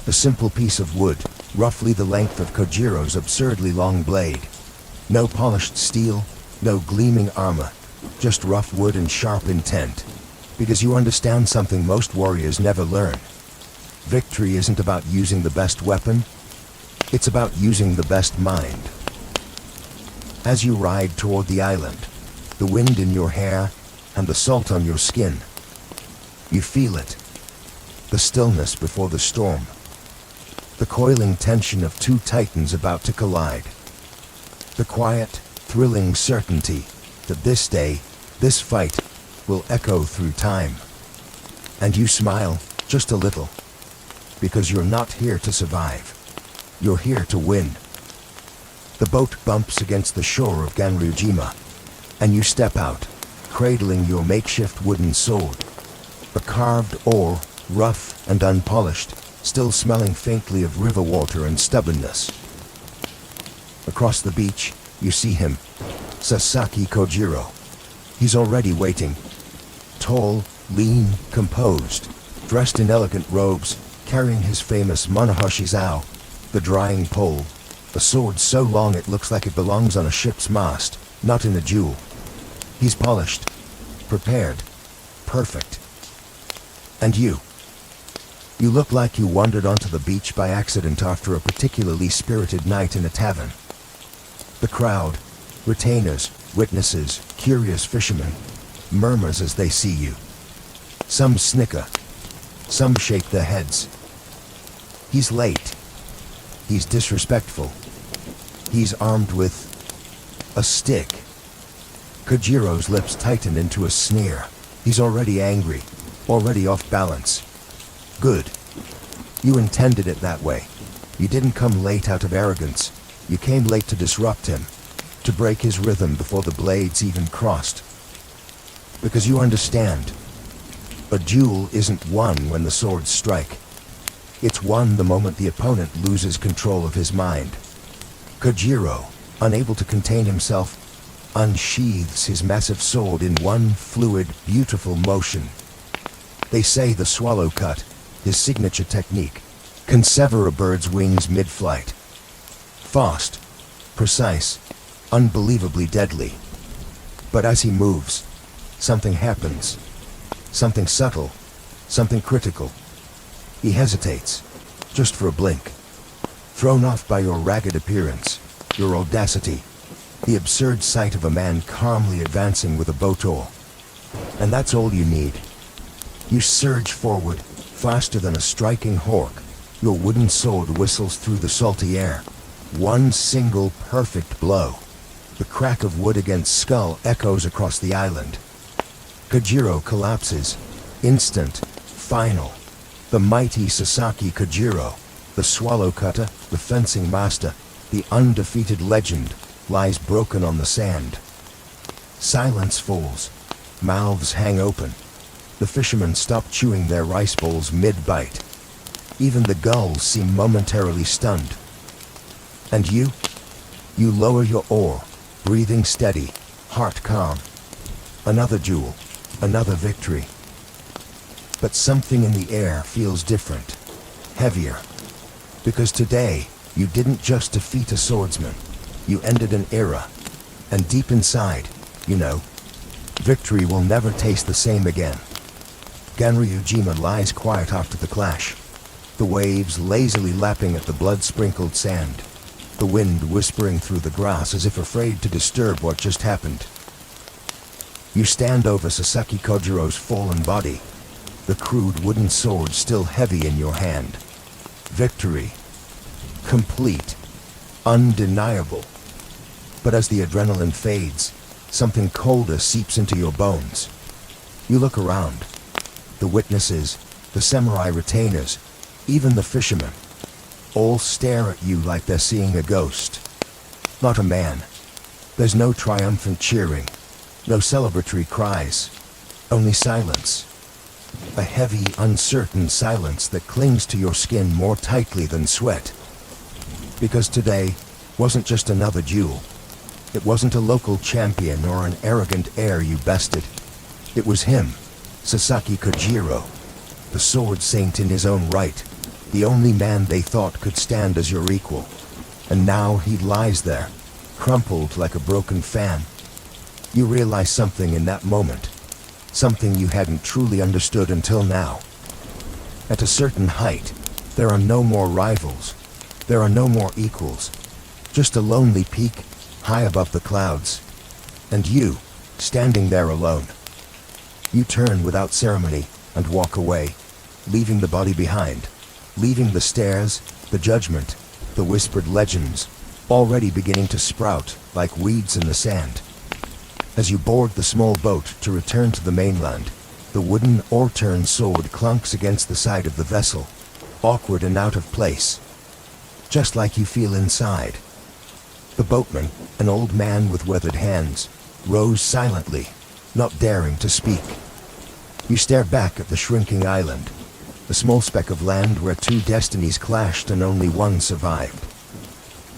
A simple piece of wood, roughly the length of Kojiro's absurdly long blade. No polished steel, no gleaming armor, just rough wood and sharp intent. Because you understand something most warriors never learn. Victory isn't about using the best weapon, it's about using the best mind. As you ride toward the island, the wind in your hair and the salt on your skin, you feel it. The stillness before the storm. The coiling tension of two titans about to collide. The quiet, thrilling certainty that this day, this fight, will echo through time. And you smile, just a little. Because you're not here to survive. You're here to win. The boat bumps against the shore of Ganryujima, and you step out, cradling your makeshift wooden sword. A carved oar, rough and unpolished, still smelling faintly of river water and stubbornness. Across the beach, you see him, Sasaki Kojiro. He's already waiting. Tall, lean, composed, dressed in elegant robes, carrying his famous Monohoshi Zao, the drying pole, a sword so long it looks like it belongs on a ship's mast, not in a duel. He's polished, prepared, perfect. And you look like you wandered onto the beach by accident after a particularly spirited night in a tavern. The crowd, retainers, witnesses, curious fishermen, murmurs as they see you. Some snicker, some shake their heads. He's late. He's disrespectful. He's armed with a stick. Kojiro's lips tighten into a sneer. He's already angry, already off balance. Good. You intended it that way. You didn't come late out of arrogance. You came late to disrupt him, to break his rhythm before the blades even crossed. Because you understand, a duel isn't won when the swords strike. It's won the moment the opponent loses control of his mind. Kojiro, unable to contain himself, unsheathes his massive sword in one fluid, beautiful motion. They say the swallow cut, his signature technique, can sever a bird's wings mid-flight. Fast, precise, unbelievably deadly. But as he moves, something happens. Something subtle, something critical. He hesitates, just for a blink. Thrown off by your ragged appearance, your audacity, the absurd sight of a man calmly advancing with a boat oar. And that's all you need. You surge forward, faster than a striking hawk. Your wooden sword whistles through the salty air. One single perfect blow. The crack of wood against skull echoes across the island. Kojiro collapses. Instant. Final. The mighty Sasaki Kojiro, the swallow cutter, the fencing master, the undefeated legend, lies broken on the sand. Silence falls. Mouths hang open. The fishermen stop chewing their rice bowls mid-bite. Even the gulls seem momentarily stunned. And you lower your oar, breathing steady, heart calm. Another duel, another victory. But something in the air feels different, heavier. Because today, You didn't just defeat a swordsman, you ended an era. And deep inside, you know, victory will never taste the same again. Ganryujima lies quiet after the clash, the waves lazily lapping at the blood-sprinkled sand, the wind whispering through the grass as if afraid to disturb what just happened. You stand over Sasaki Kojiro's fallen body, the crude wooden sword still heavy in your hand. Victory. Complete. Undeniable. But as the adrenaline fades, something colder seeps into your bones. You look around. The witnesses, the samurai retainers, even the fishermen, all stare at you like they're seeing a ghost. Not a man. There's no triumphant cheering, no celebratory cries, only silence. A heavy, uncertain silence that clings to your skin more tightly than sweat. Because today wasn't just another duel. It wasn't a local champion or an arrogant heir you bested. It was him, Sasaki Kojiro, the sword saint in his own right, the only man they thought could stand as your equal. And now he lies there, crumpled like a broken fan. You realize something in that moment, something you hadn't truly understood until now. At a certain height, there are no more rivals, there are no more equals, just a lonely peak high above the clouds, and you, standing there alone. You turn without ceremony and walk away, leaving the body behind, leaving the stares, the judgment, the whispered legends, already beginning to sprout like weeds in the sand. As you board the small boat to return to the mainland, the wooden oar-turn sword clunks against the side of the vessel, awkward and out of place, just like you feel inside. The boatman, an old man with weathered hands, rows silently, not daring to speak. You stare back at the shrinking island, a small speck of land where two destinies clashed and only one survived.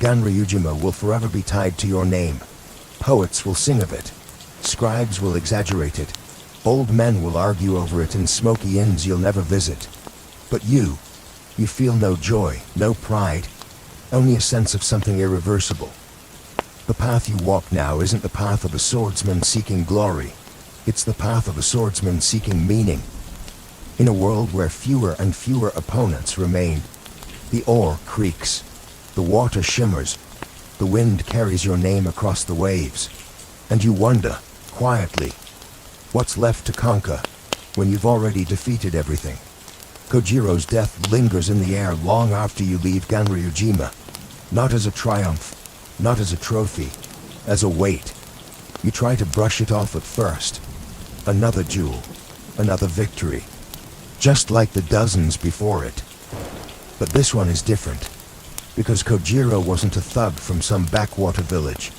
Ganryujima will forever be tied to your name. Poets will sing of it. Scribes will exaggerate it. Old men will argue over it in smoky inns you'll never visit. But you feel no joy, no pride, only a sense of something irreversible. The path you walk now isn't the path of a swordsman seeking glory. It's the path of a swordsman seeking meaning. In a world where fewer and fewer opponents remain, the oar creaks, the water shimmers, the wind carries your name across the waves, and you wonder, quietly, what's left to conquer when you've already defeated everything. Kojiro's death lingers in the air long after you leave Ganryujima, not as a triumph, not as a trophy, as a weight. You try to brush it off at first. Another duel, another victory, just like the dozens before it. But this one is different, because Kojiro wasn't a thug from some backwater village.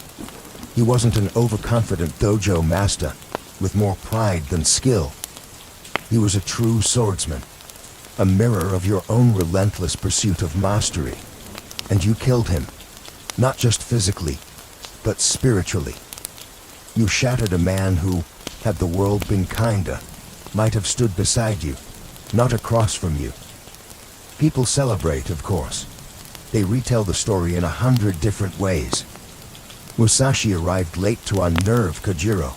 He wasn't an overconfident dojo master with more pride than skill. He was a true swordsman, a mirror of your own relentless pursuit of mastery. And you killed him, not just physically, but spiritually. You shattered a man who, had the world been kinder, might have stood beside you, not across from you. People celebrate, of course. They retell the story in 100 different ways. Musashi arrived late to unnerve Kojiro.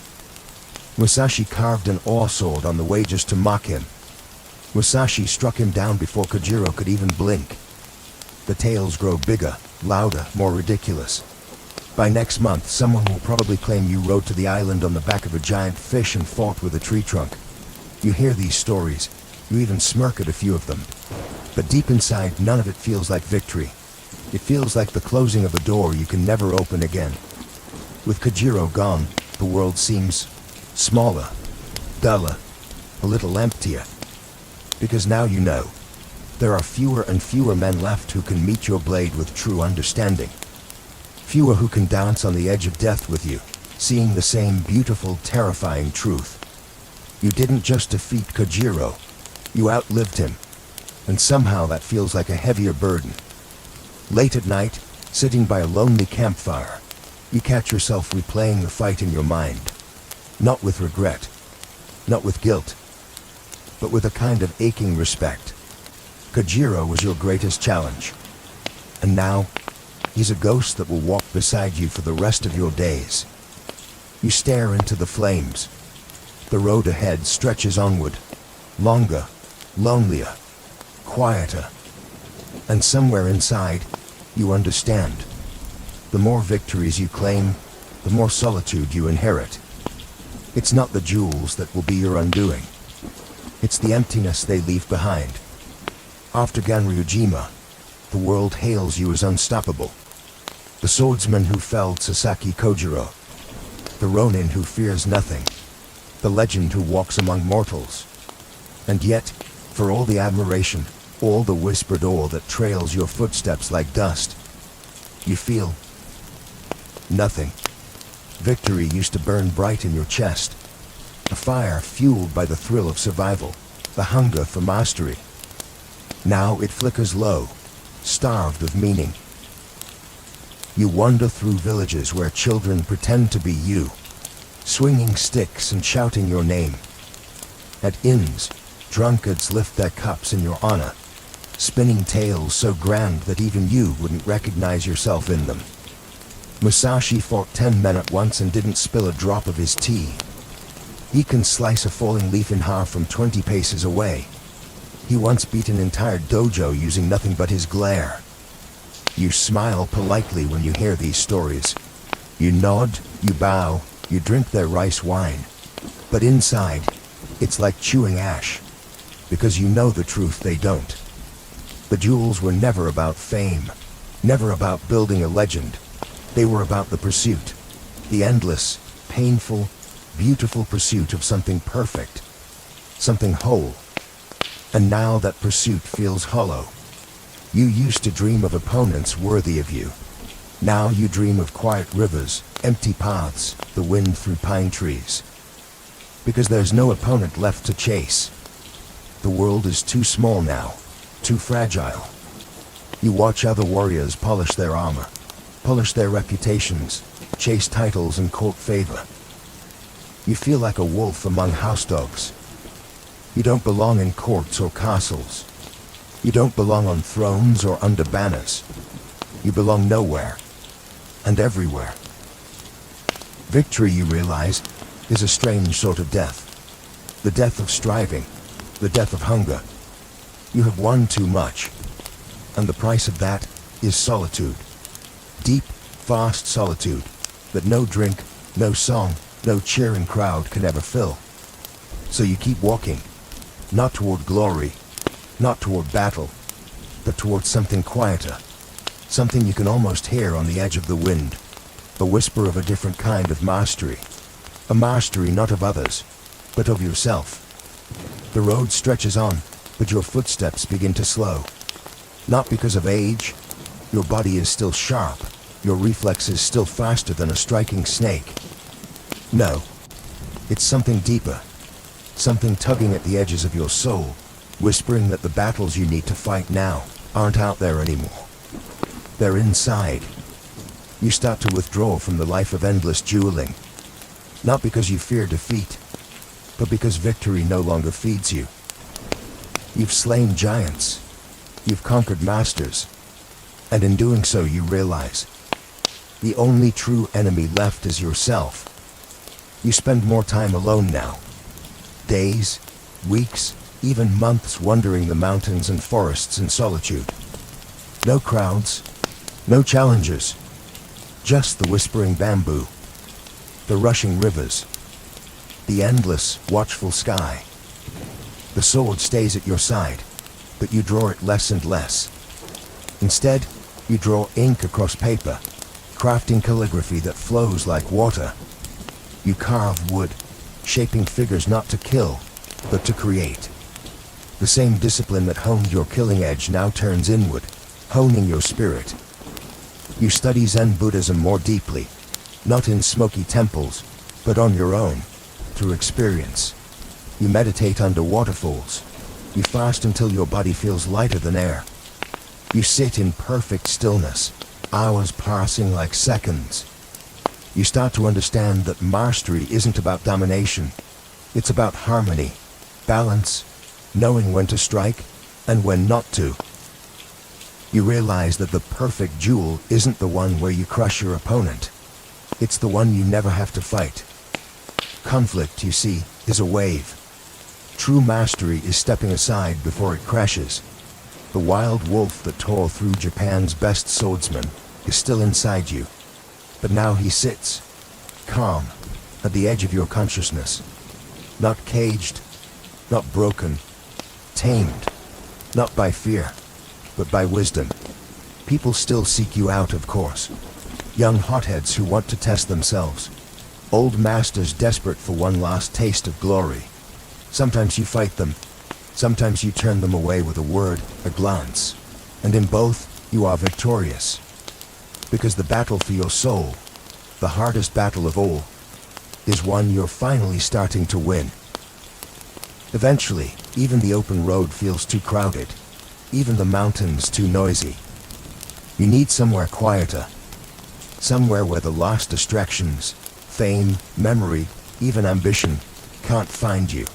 Musashi carved an ore sword on the way just to mock him. Musashi struck him down before Kojiro could even blink. The tales grow bigger, louder, more ridiculous. By next month, someone will probably claim you rode to the island on the back of a giant fish and fought with a tree trunk. You hear these stories, you even smirk at a few of them. But deep inside, none of it feels like victory. It feels like the closing of a door you can never open again. With Kojiro gone, the world seems smaller, duller, a little emptier. Because now you know, there are fewer and fewer men left who can meet your blade with true understanding. Fewer who can dance on the edge of death with you, seeing the same beautiful, terrifying truth. You didn't just defeat Kojiro, you outlived him, and somehow that feels like a heavier burden. Late at night, sitting by a lonely campfire, you catch yourself replaying the fight in your mind. Not with regret, not with guilt, but with a kind of aching respect. Kojiro was your greatest challenge. And now, he's a ghost that will walk beside you for the rest of your days. You stare into the flames. The road ahead stretches onward, longer, lonelier, quieter. And somewhere inside, you understand. The more victories you claim, the more solitude you inherit. It's not the jewels that will be your undoing. It's the emptiness they leave behind. After Ganryujima, the world hails you as unstoppable. The swordsman who felled Sasaki Kojiro. The ronin who fears nothing. The legend who walks among mortals. And yet, for all the admiration, all the whispered awe that trails your footsteps like dust, you feel nothing. Victory used to burn bright in your chest. A fire fueled by the thrill of survival, the hunger for mastery. Now it flickers low, starved of meaning. You wander through villages where children pretend to be you, swinging sticks and shouting your name. At inns, drunkards lift their cups in your honor, spinning tales so grand that even you wouldn't recognize yourself in them. Musashi fought 10 men at once and didn't spill a drop of his tea. He can slice a falling leaf in half from 20 paces away. He once beat an entire dojo using nothing but his glare. You smile politely when you hear these stories. You nod, you bow, you drink their rice wine. But inside, it's like chewing ash, because you know the truth they don't. The jewels were never about fame, never about building a legend. They were about the pursuit, the endless, painful, beautiful pursuit of something perfect, something whole. And now that pursuit feels hollow. You used to dream of opponents worthy of you. Now you dream of quiet rivers, empty paths, the wind through pine trees. Because there's no opponent left to chase. The world is too small now, too fragile. You watch other warriors polish their armor, polish their reputations, chase titles and court favor. You feel like a wolf among house dogs. You don't belong in courts or castles. You don't belong on thrones or under banners. You belong nowhere, and everywhere. Victory, you realize, is a strange sort of death. The death of striving, the death of hunger. You have won too much, and the price of that is solitude. Deep, vast solitude that no drink, no song, no cheering crowd can ever fill. So you keep walking, not toward glory, not toward battle, but toward something quieter, something you can almost hear on the edge of the wind, the whisper of a different kind of mastery, a mastery not of others, but of yourself. The road stretches on, but your footsteps begin to slow. Not because of age. Your body is still sharp, your reflexes still faster than a striking snake. No, it's something deeper, something tugging at the edges of your soul, whispering that the battles you need to fight now aren't out there anymore. They're inside. You start to withdraw from the life of endless dueling, not because you fear defeat, but because victory no longer feeds you. You've slain giants, you've conquered masters, and in doing so you realize the only true enemy left is yourself. You spend more time alone now. Days, weeks, even months wandering the mountains and forests in solitude. No crowds, no challengers, just the whispering bamboo, the rushing rivers, the endless, watchful sky. The sword stays at your side, but you draw it less and less. Instead, you draw ink across paper, crafting calligraphy that flows like water. You carve wood, shaping figures not to kill, but to create. The same discipline that honed your killing edge now turns inward, honing your spirit. You study Zen Buddhism more deeply, not in smoky temples, but on your own, through experience. You meditate under waterfalls. You fast until your body feels lighter than air. You sit in perfect stillness, hours passing like seconds. You start to understand that mastery isn't about domination. It's about harmony, balance, knowing when to strike and when not to. You realize that the perfect duel isn't the one where you crush your opponent. It's the one you never have to fight. Conflict, you see, is a wave. True mastery is stepping aside before it crashes. The wild wolf that tore through Japan's best swordsman is still inside you, but now he sits, calm, at the edge of your consciousness. Not caged, not broken, tamed, not by fear, but by wisdom. People still seek you out, of course. Young hotheads who want to test themselves. Old masters desperate for one last taste of glory. Sometimes you fight them. Sometimes you turn them away with a word, a glance. And in both, you are victorious. Because the battle for your soul, the hardest battle of all, is one you're finally starting to win. Eventually, even the open road feels too crowded. Even the mountains too noisy. You need somewhere quieter. Somewhere where the last distractions, fame, memory, even ambition, can't find you.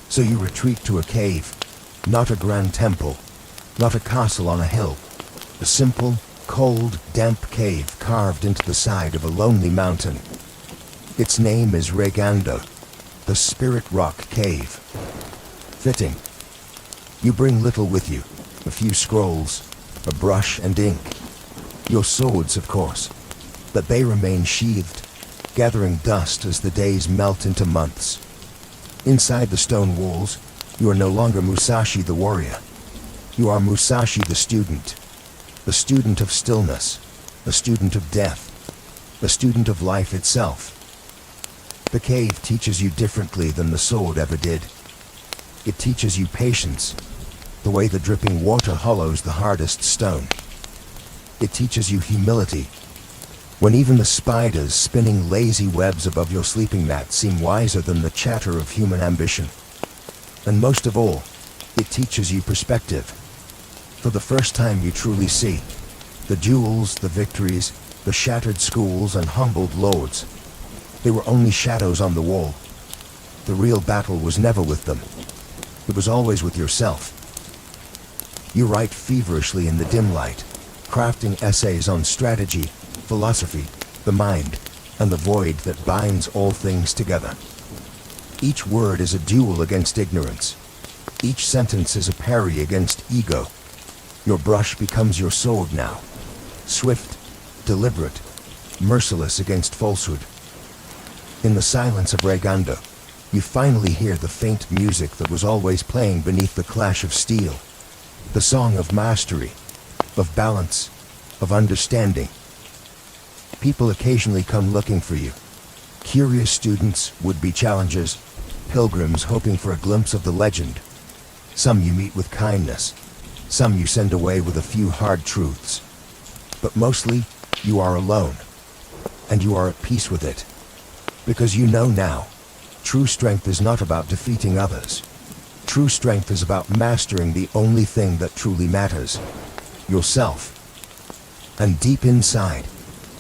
So you retreat to a cave, not a grand temple, not a castle on a hill. A simple, cold, damp cave carved into the side of a lonely mountain. Its name is Regando, the Spirit Rock Cave. Fitting. You bring little with you, a few scrolls, a brush and ink. Your swords, of course, but they remain sheathed, gathering dust as the days melt into months. Inside the stone walls, you are no longer Musashi the warrior. You are Musashi the student of stillness, a student of death, a student of life itself. The cave teaches you differently than the sword ever did. It teaches you patience, the way the dripping water hollows the hardest stone. It teaches you humility, when even the spiders spinning lazy webs above your sleeping mat seem wiser than the chatter of human ambition. And most of all, it teaches you perspective. For the first time you truly see the duels, the victories, the shattered schools and humbled lords. They were only shadows on the wall. The real battle was never with them. It was always with yourself. You write feverishly in the dim light, crafting essays on strategy, philosophy, the mind, and the void that binds all things together. Each word is a duel against ignorance. Each sentence is a parry against ego. Your brush becomes your sword now. Swift, deliberate, merciless against falsehood. In the silence of Regando, you finally hear the faint music that was always playing beneath the clash of steel. The song of mastery, of balance, of understanding. People occasionally come looking for you. Curious students, would-be challengers, pilgrims hoping for a glimpse of the legend. Some you meet with kindness. Some you send away with a few hard truths. But mostly, you are alone. And you are at peace with it. Because you know now, true strength is not about defeating others. True strength is about mastering the only thing that truly matters. Yourself. And deep inside,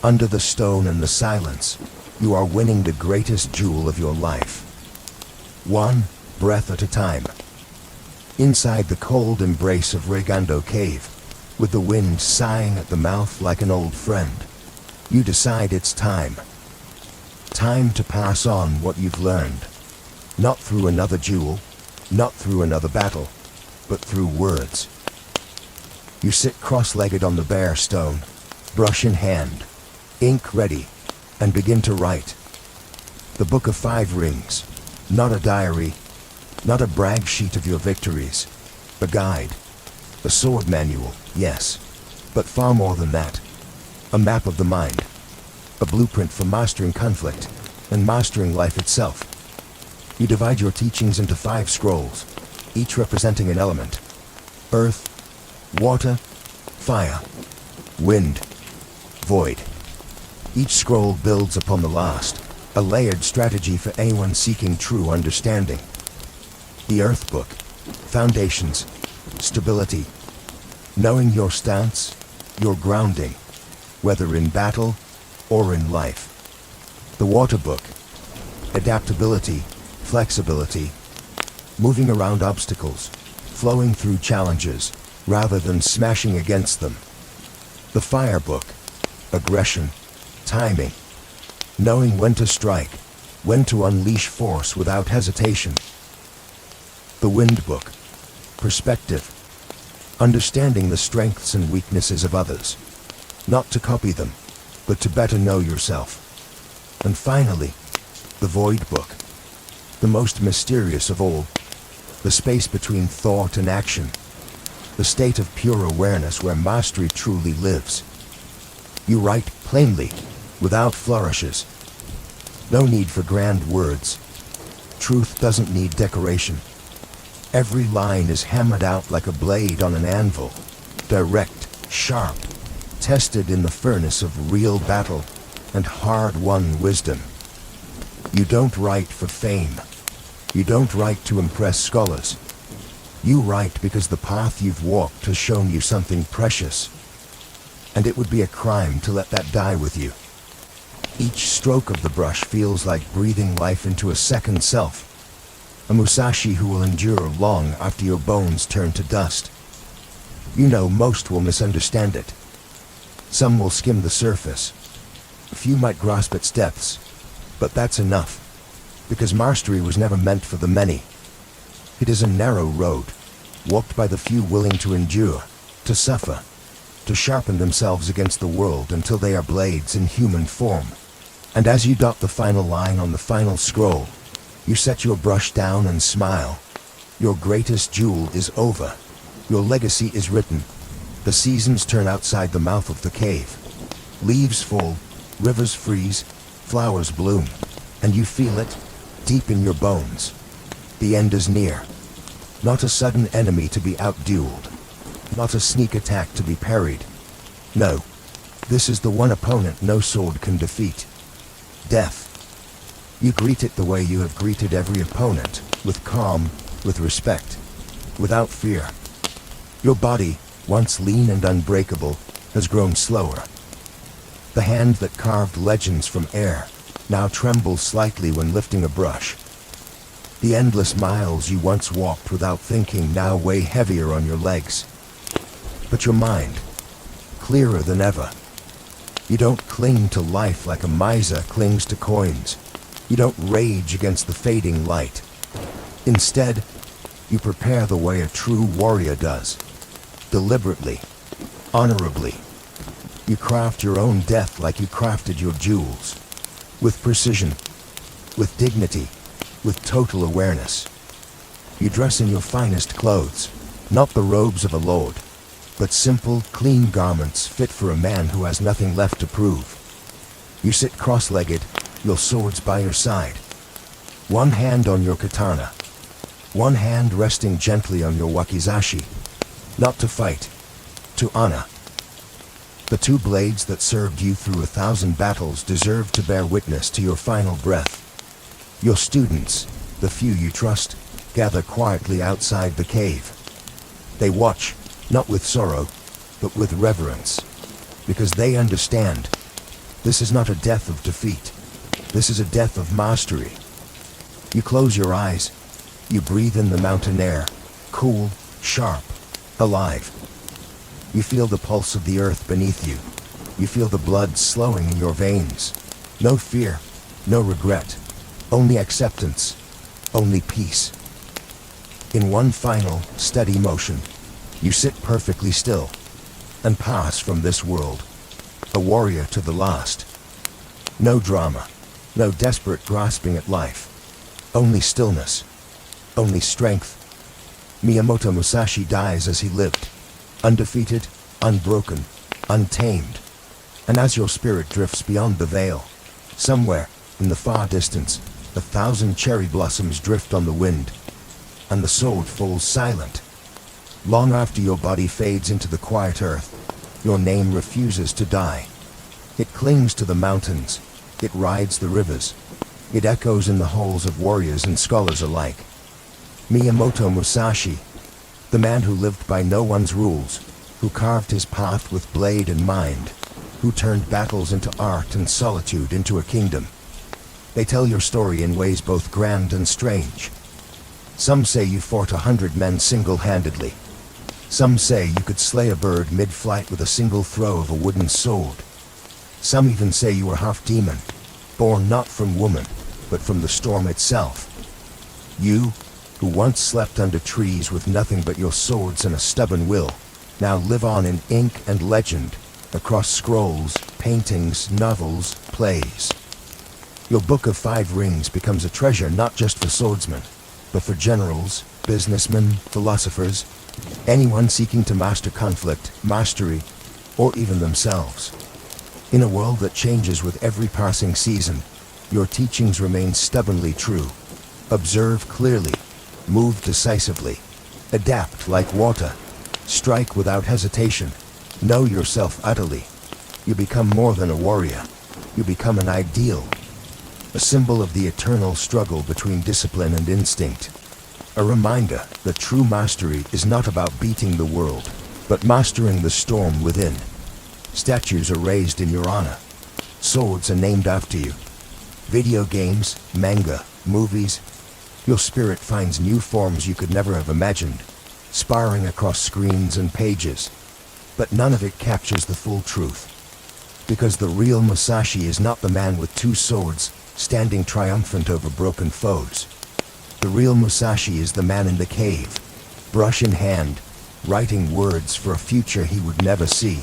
under the stone and the silence, you are winning the greatest duel of your life. One breath at a time. Inside the cold embrace of Regando Cave, with the wind sighing at the mouth like an old friend, you decide it's time. Time to pass on what you've learned. Not through another duel, not through another battle, but through words. You sit cross-legged on the bare stone, brush in hand, ink ready, and begin to write. The Book of 5 Rings, not a diary, not a brag sheet of your victories, a guide, a sword manual, yes, but far more than that. A map of the mind, a blueprint for mastering conflict and mastering life itself. You divide your teachings into 5 scrolls, each representing an element: earth, water, fire, wind, void. Each scroll builds upon the last, a layered strategy for anyone seeking true understanding. The Earth Book, foundations, stability, knowing your stance, your grounding, whether in battle or in life. The Water Book, adaptability, flexibility, moving around obstacles, flowing through challenges, rather than smashing against them. The fire book, aggression, timing, knowing when to strike, when to unleash force without hesitation. The wind book, perspective, understanding the strengths and weaknesses of others, not to copy them, but to better know yourself. And finally, the void book, the most mysterious of all, the space between thought and action, the state of pure awareness where mastery truly lives. You write plainly, without flourishes. No need for grand words. Truth doesn't need decoration. Every line is hammered out like a blade on an anvil, direct, sharp, tested in the furnace of real battle and hard-won wisdom. You don't write for fame. You don't write to impress scholars. You write because the path you've walked has shown you something precious, and it would be a crime to let that die with you. Each stroke of the brush feels like breathing life into a second self, a Musashi who will endure long after your bones turn to dust. You know most will misunderstand it. Some will skim the surface. A few might grasp its depths, but that's enough, because mastery was never meant for the many. It is a narrow road, walked by the few willing to endure, to suffer, to sharpen themselves against the world until they are blades in human form. And as you dot the final line on the final scroll, you set your brush down and smile. Your greatest jewel is over. Your legacy is written. The seasons turn outside the mouth of the cave. Leaves fall, rivers freeze, flowers bloom, and you feel it deep in your bones. The end is near. Not a sudden enemy to be outdueled. Not a sneak attack to be parried. No, this is the one opponent no sword can defeat. Death. You greet it the way you have greeted every opponent, with calm, with respect, without fear. Your body, once lean and unbreakable, has grown slower. The hand that carved legends from air now trembles slightly when lifting a brush. The endless miles you once walked without thinking now weigh heavier on your legs. But your mind, clearer than ever. You don't cling to life like a miser clings to coins. You don't rage against the fading light. Instead, you prepare the way a true warrior does. Deliberately, honorably. You craft your own death like you crafted your jewels. With precision, with dignity, with total awareness. You dress in your finest clothes, not the robes of a lord, but simple, clean garments fit for a man who has nothing left to prove. You sit cross-legged, your swords by your side. One hand on your katana, one hand resting gently on your wakizashi. Not to fight, to honor. The two blades that served you through 1,000 battles deserve to bear witness to your final breath. Your students, the few you trust, gather quietly outside the cave. They watch, not with sorrow, but with reverence, because they understand. This is not a death of defeat. This is a death of mastery. You close your eyes. You breathe in the mountain air, cool, sharp, alive. You feel the pulse of the earth beneath you. You feel the blood slowing in your veins. No fear, no regret, only acceptance, only peace. In one final, steady motion, you sit perfectly still and pass from this world, a warrior to the last. No drama, no desperate grasping at life, only stillness, only strength. Miyamoto Musashi dies as he lived, undefeated, unbroken, untamed. And as your spirit drifts beyond the veil, somewhere in the far distance, 1,000 cherry blossoms drift on the wind, and the sword falls silent. Long after your body fades into the quiet earth, your name refuses to die. It clings to the mountains, it rides the rivers, it echoes in the halls of warriors and scholars alike. Miyamoto Musashi, the man who lived by no one's rules, who carved his path with blade and mind, who turned battles into art and solitude into a kingdom. They tell your story in ways both grand and strange. Some say you fought 100 men single-handedly. Some say you could slay a bird mid-flight with a single throw of a wooden sword. Some even say you were half demon, born not from woman, but from the storm itself. You, who once slept under trees with nothing but your swords and a stubborn will, now live on in ink and legend, across scrolls, paintings, novels, plays. Your Book of 5 Rings becomes a treasure not just for swordsmen, but for generals, businessmen, philosophers, anyone seeking to master conflict, mastery, or even themselves. In a world that changes with every passing season, your teachings remain stubbornly true. Observe clearly, move decisively, adapt like water, strike without hesitation, know yourself utterly. You become more than a warrior. You become an ideal, a symbol of the eternal struggle between discipline and instinct. A reminder that true mastery is not about beating the world, but mastering the storm within. Statues are raised in your honor. Swords are named after you. Video games, manga, movies. Your spirit finds new forms you could never have imagined, sparring across screens and pages. But none of it captures the full truth. Because the real Musashi is not the man with 2 swords, standing triumphant over broken foes. The real Musashi is the man in the cave, brush in hand, writing words for a future he would never see.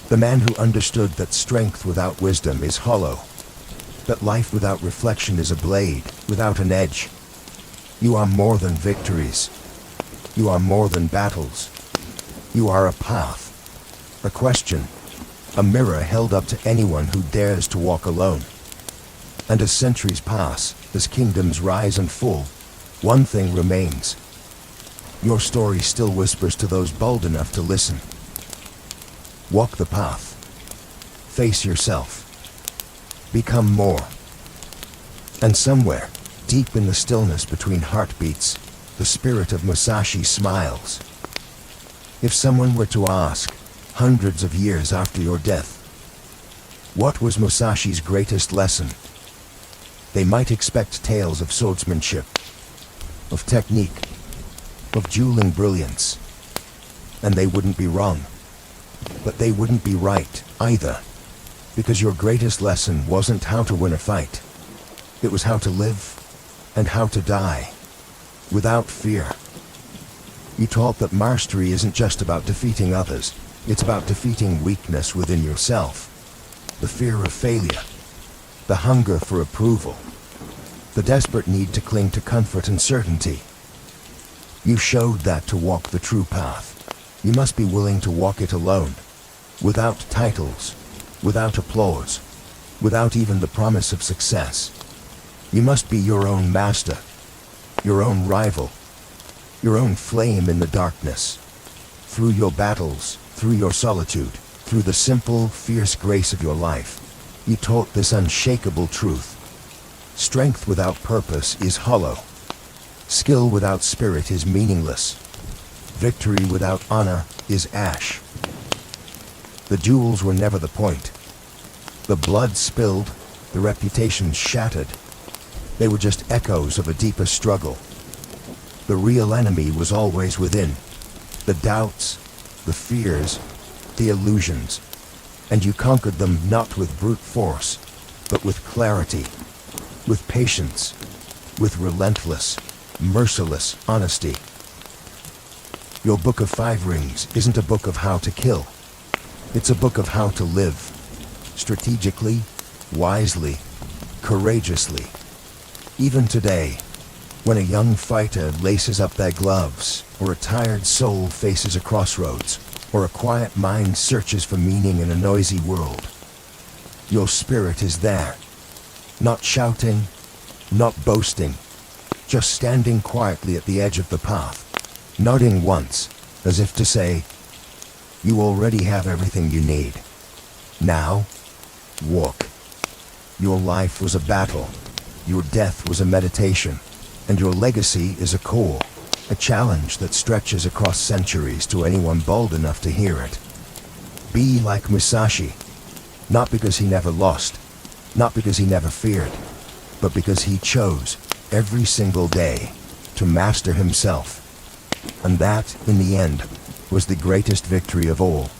The man who understood that strength without wisdom is hollow, that life without reflection is a blade, without an edge. You are more than victories. You are more than battles. You are a path, a question, a mirror held up to anyone who dares to walk alone. And as centuries pass, as kingdoms rise and fall, one thing remains. Your story still whispers to those bold enough to listen. Walk the path. Face yourself. Become more. And somewhere, deep in the stillness between heartbeats, the spirit of Musashi smiles. If someone were to ask, hundreds of years after your death, what was Musashi's greatest lesson? They might expect tales of swordsmanship, of technique, of dueling brilliance. And they wouldn't be wrong. But they wouldn't be right, either. Because your greatest lesson wasn't how to win a fight. It was how to live, and how to die, without fear. You taught that mastery isn't just about defeating others, it's about defeating weakness within yourself. The fear of failure, the hunger for approval, the desperate need to cling to comfort and certainty. You showed that to walk the true path, you must be willing to walk it alone, without titles, without applause, without even the promise of success. You must be your own master, your own rival, your own flame in the darkness. Through your battles, through your solitude, through the simple, fierce grace of your life, you taught this unshakable truth. Strength without purpose is hollow. Skill without spirit is meaningless. Victory without honor is ash. The duels were never the point. The blood spilled, the reputation shattered. They were just echoes of a deeper struggle. The real enemy was always within. The doubts, the fears, the illusions. And you conquered them not with brute force, but with clarity, with patience, with relentless, merciless honesty. Your Book of 5 Rings isn't a book of how to kill. It's a book of how to live, strategically, wisely, courageously. Even today, when a young fighter laces up their gloves, or a tired soul faces a crossroads, or a quiet mind searches for meaning in a noisy world, your spirit is there, not shouting, not boasting, just standing quietly at the edge of the path, nodding once, as if to say, you already have everything you need. Now, walk. Your life was a battle, your death was a meditation, and your legacy is a call, a challenge that stretches across centuries to anyone bold enough to hear it. Be like Musashi, not because he never lost, not because he never feared, but because he chose, every single day, to master himself. And that, in the end, was the greatest victory of all.